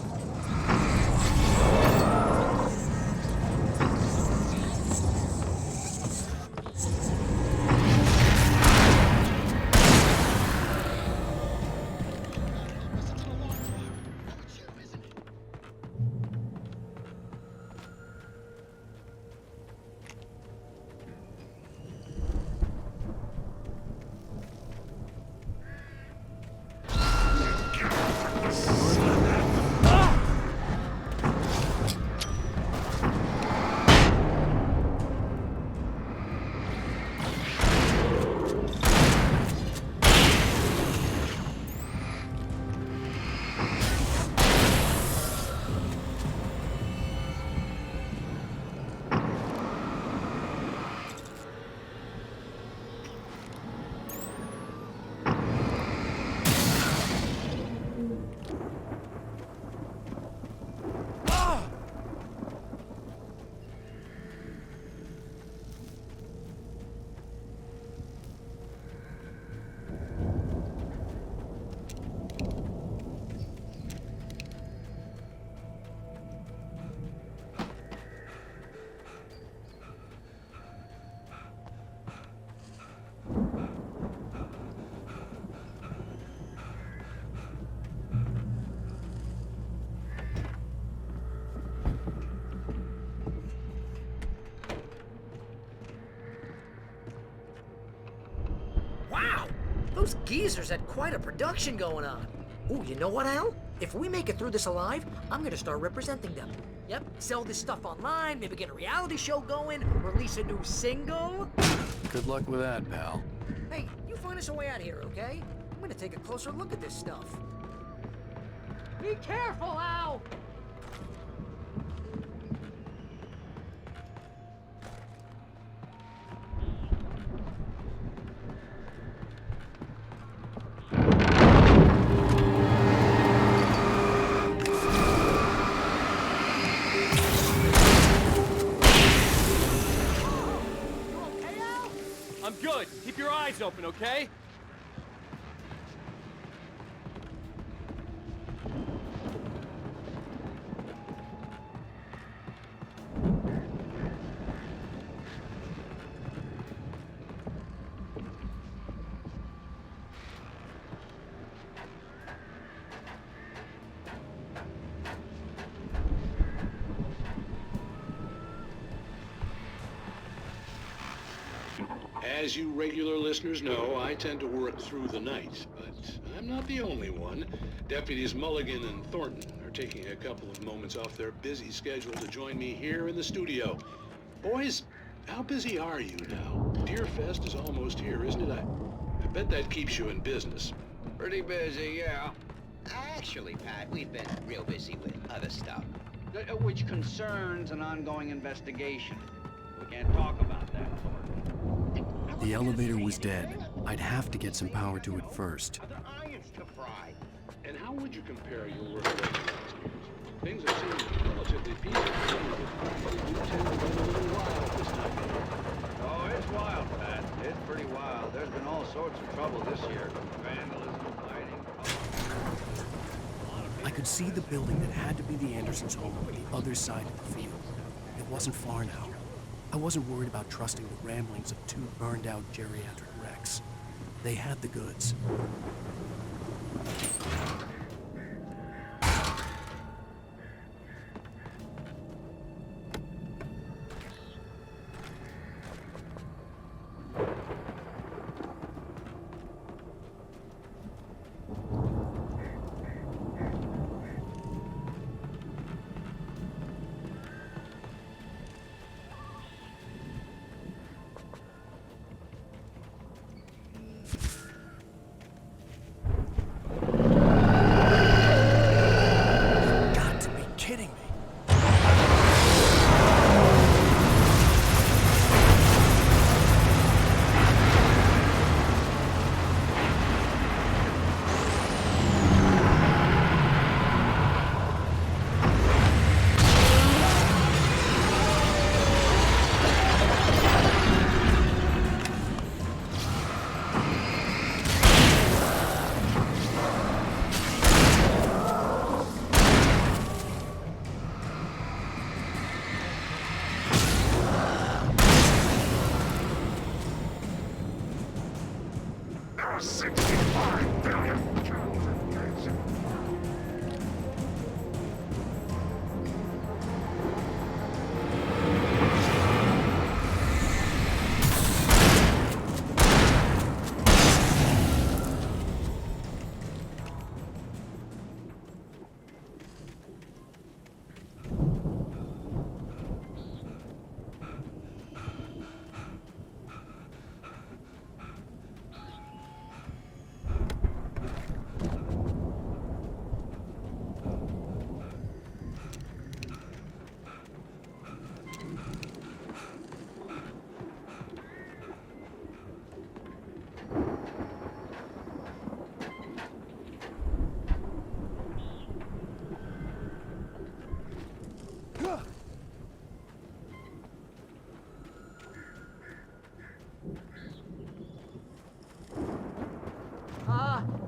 Wow! Those geezers had quite a production going on. Ooh, you know what, Al? If we make it through this alive, I'm gonna start representing them. Yep, sell this stuff online, maybe get a reality show going, release a new single. Good luck with that, pal. Hey, you find us a way out of here, okay? I'm gonna take a closer look at this stuff. Be careful, Al! I'm good. Keep your eyes open, okay? As you regular listeners know, I tend to work through the night, but I'm not the only one. Deputies Mulligan and Thornton are taking a couple of moments off their busy schedule to join me here in the studio. Boys, how busy are you now? Deerfest is almost here, isn't it? I bet that keeps you in business. Pretty busy, yeah. Actually, Pat, we've been real busy with other stuff, which concerns an ongoing investigation. We can't talk about that, Thornton. The elevator was dead. I'd have to get some power to it first. And how would you compare your work rate last year's? Things have seemed relatively peaceful, but you tend to run a little wild this time of year. Oh, it's wild, Pat. It's pretty wild. There's been all sorts of trouble this year. Vandalism, fighting. I could see the building that had to be the Andersons' home on the other side of the field. It wasn't far now. I wasn't worried about trusting the ramblings of two burned-out geriatric wrecks. They had the goods.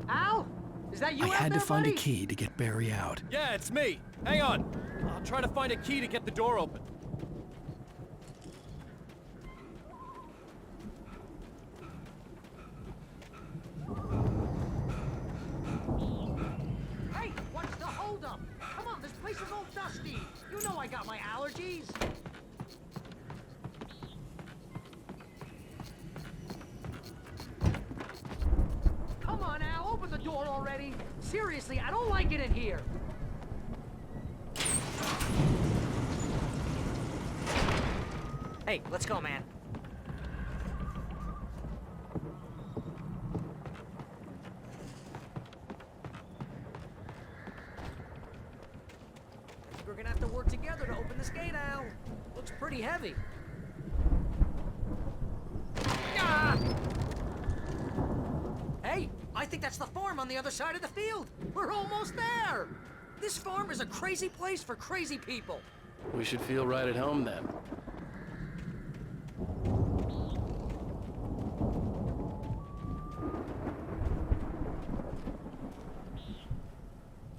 Al? Is that you I out had there, to find buddy? a key to get Barry out. Yeah, it's me. Hang on. I'll try to find a key to get the door open. Hey, what's the holdup? Come on, this place is all dusty. You know I got my allergies. Come on, Al, open the door already. Seriously, I don't like it in here. Hey, let's go, man. We're gonna have to work together to open this gate, Al. Looks pretty heavy. Ah! Hey, I think that's the farm on the other side of the field. We're almost there. This farm is a crazy place for crazy people. We should feel right at home then.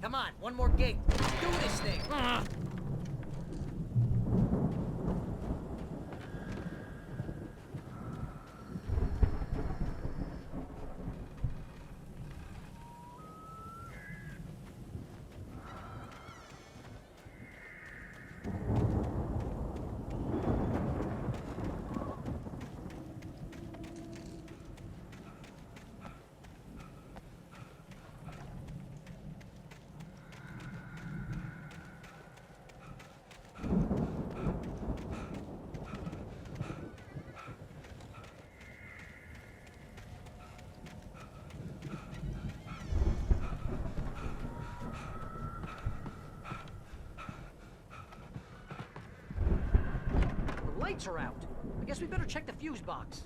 Come on, one more gate. Let's do this thing. Lights are out. I guess we better check the fuse box.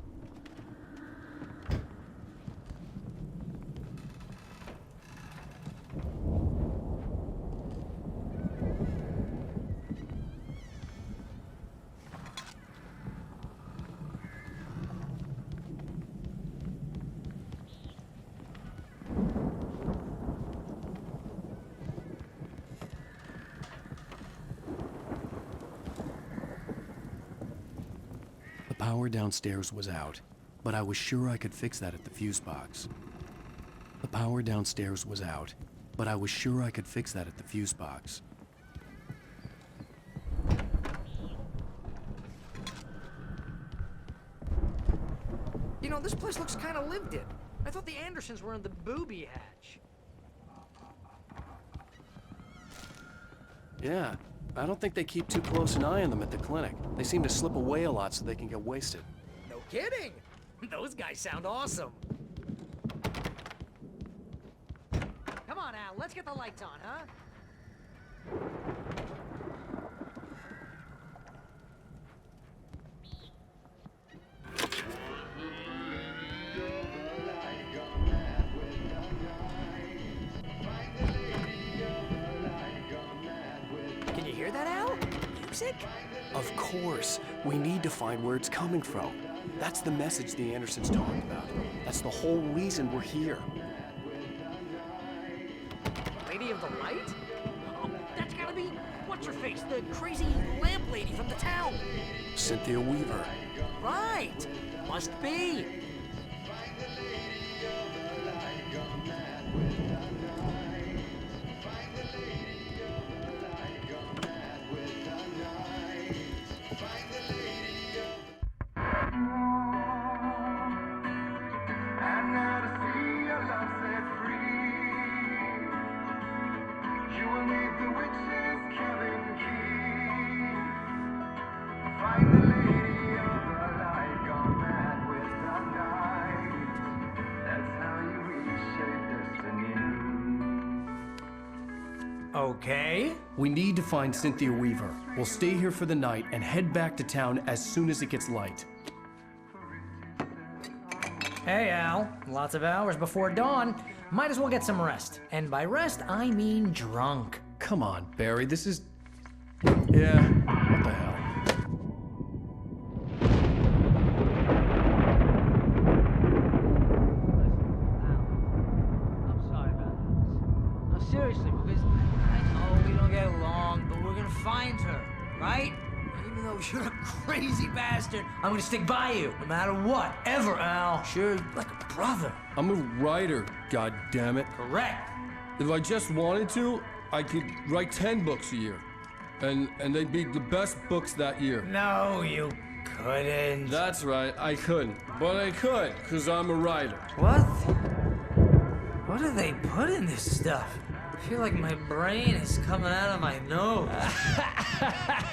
The power downstairs was out, but I was sure I could fix that at the fuse box. The power downstairs was out, but I was sure I could fix that at the fuse box. You know, this place looks kind of lived in. I thought the Andersons were in the booby hatch. Yeah, I don't think they keep too close an eye on them at the clinic. They seem to slip away a lot so they can get wasted. No kidding! Those guys sound awesome. Come on, Al, let's get the lights on, huh? Can you hear that, Al? Music? Of course. We need to find where it's coming from. That's the message the Andersons talked about. That's the whole reason we're here. Lady of the Light? Oh, that's gotta be... What's-her-face? The crazy lamp lady from the town. Cynthia Weaver. Right! Must be. Okay. We need to find Cynthia Weaver. We'll stay here for the night and head back to town as soon as it gets light. Hey, Al. Lots of hours before dawn. Might as well get some rest. And by rest, I mean drunk. Come on, Barry, this is... Yeah, what the hell? I'm sorry about this. No, seriously, because I know we don't get along, but we're gonna find her, right? And even though you're a crazy bastard, I'm gonna stick by you, no matter what, ever, Al. Sure, like a brother. I'm a writer, goddammit. Correct. If I just wanted to, I could write 10 books a year. And they'd be the best books that year. No, you couldn't. That's right, I couldn't. But I could, because I'm a writer. What? What do they put in this stuff? I feel like my brain is coming out of my nose.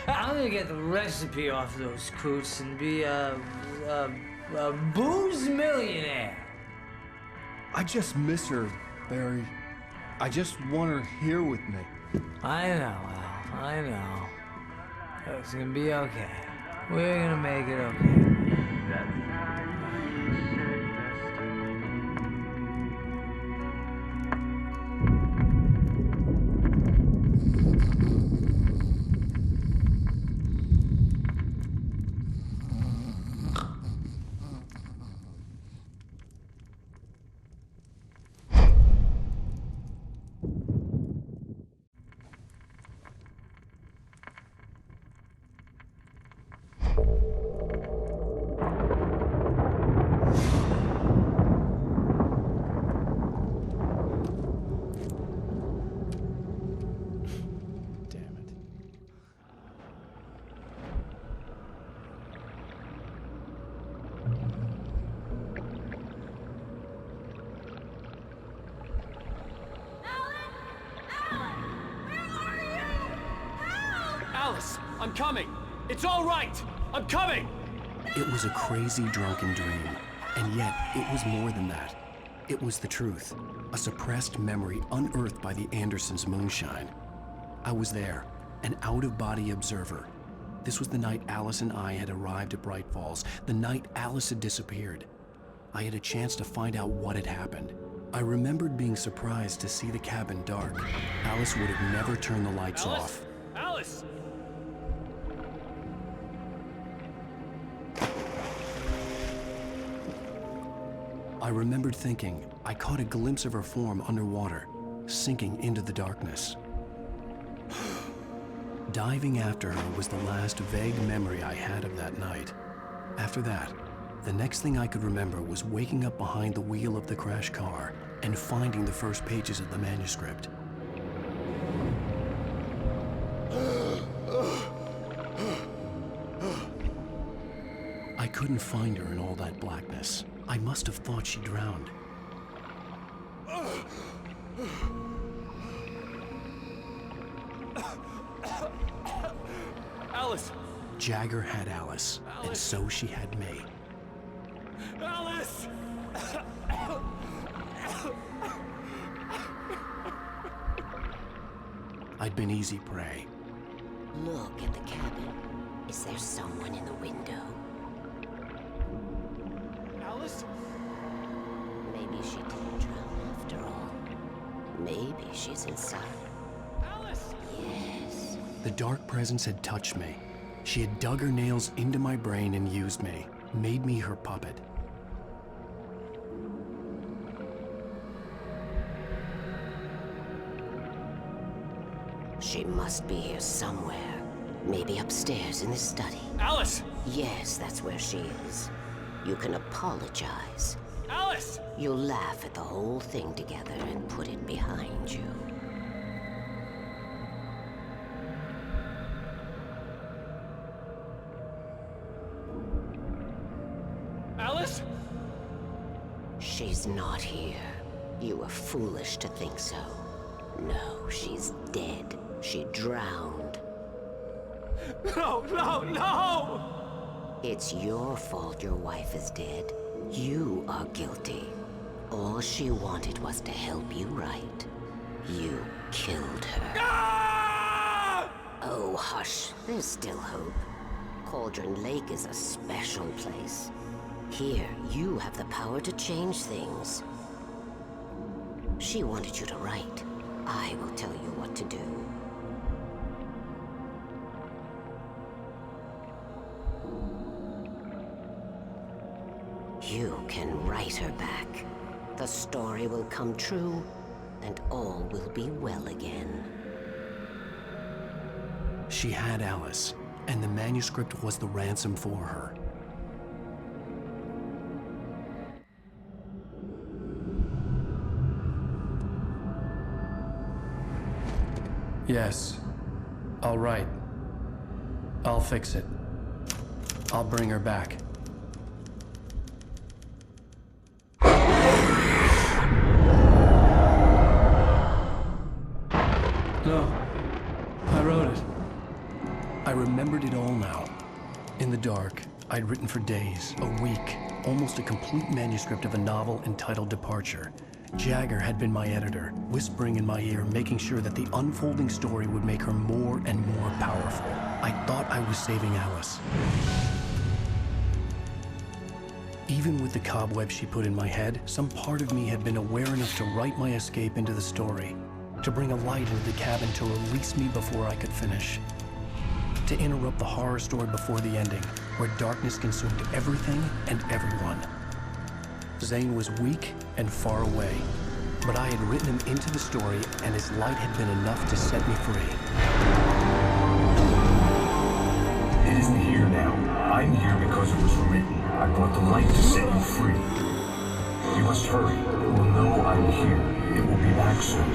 I'm gonna get the recipe off those coots and be a booze millionaire. I just miss her, Barry. I just want her here with me. I know, Al. I know. It's gonna be okay. We're gonna make it okay. Alice, I'm coming. It's all right. I'm coming. It was a crazy, drunken dream, and yet it was more than that. It was the truth, a suppressed memory unearthed by the Andersons' moonshine. I was there, an out-of-body observer. This was the night Alice and I had arrived at Bright Falls, the night Alice had disappeared. I had a chance to find out what had happened. I remembered being surprised to see the cabin dark. Alice would have never turned the lights off. Alice! I remembered thinking I caught a glimpse of her form underwater, sinking into the darkness. Diving after her was the last vague memory I had of that night. After that, the next thing I could remember was waking up behind the wheel of the crashed car and finding the first pages of the manuscript. I couldn't find her in all that blackness. I must have thought she drowned. Alice! Jagger had Alice, and so she had me. Alice! I'd been easy prey. Look at the cabin. Is there someone in the window? Alice? Maybe she didn't drown after all. Maybe she's inside. Alice! Yes. The dark presence had touched me. She had dug her nails into my brain and used me, made me her puppet. She must be here somewhere. Maybe upstairs in the study. Alice! Yes, that's where she is. You can apologize. Alice! You'll laugh at the whole thing together and put it behind you. Alice? She's not here. You were foolish to think so. No, she's dead. She drowned. No, no, no! It's your fault your wife is dead. You are guilty. All she wanted was to help you right. You killed her. Ah! Oh, hush. There's still hope. Cauldron Lake is a special place. Here, you have the power to change things. She wanted you to write. I will tell you what to do. You can write her back. The story will come true, and all will be well again. She had Alice, and the manuscript was the ransom for her. Yes. All right. I'll fix it. I'll bring her back. No. I wrote it. I remembered it all now. In the dark, I'd written for days, a week, almost a complete manuscript of a novel entitled Departure. Jagger had been my editor, whispering in my ear, making sure that the unfolding story would make her more and more powerful. I thought I was saving Alice. Even with the cobweb she put in my head, some part of me had been aware enough to write my escape into the story, to bring a light into the cabin to release me before I could finish, to interrupt the horror story before the ending, where darkness consumed everything and everyone. Zane was weak and far away, but I had written him into the story, and his light had been enough to set me free. It isn't here now. I'm here because it was written. I brought the light to set you free. You must hurry. It will know I'm here. It will be back soon.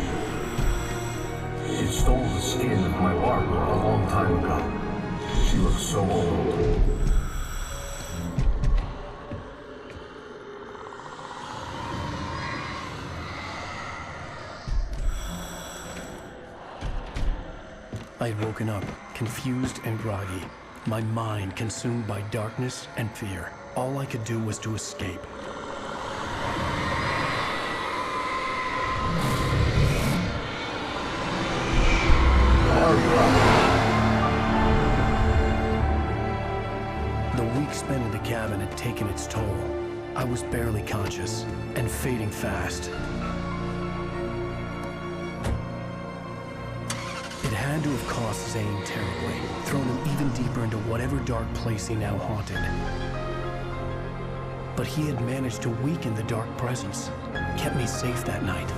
It stole the skin of my Barbara a long time ago. She looks so old. I had woken up, confused and groggy, my mind consumed by darkness and fear. All I could do was to escape. The week spent in the cabin had taken its toll. I was barely conscious, and fading fast. It had to have cost Zane terribly, thrown him even deeper into whatever dark place he now haunted. But he had managed to weaken the dark presence, kept me safe that night.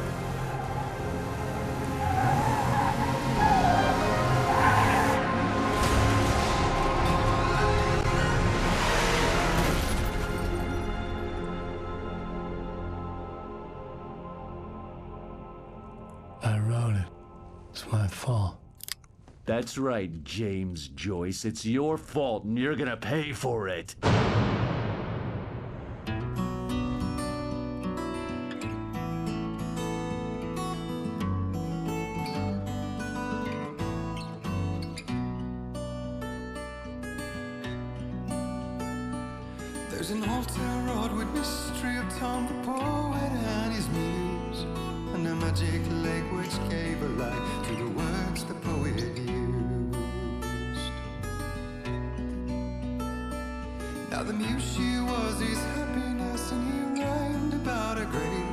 I wrote it. It's my fault. That's right, James Joyce. It's your fault, and you're gonna pay for it. There's an old town road with mystery of Tom the poet and his muse, and a magic lake which gave a life to the words the poet used. Now the muse she was his happiness, and he rhymed about a great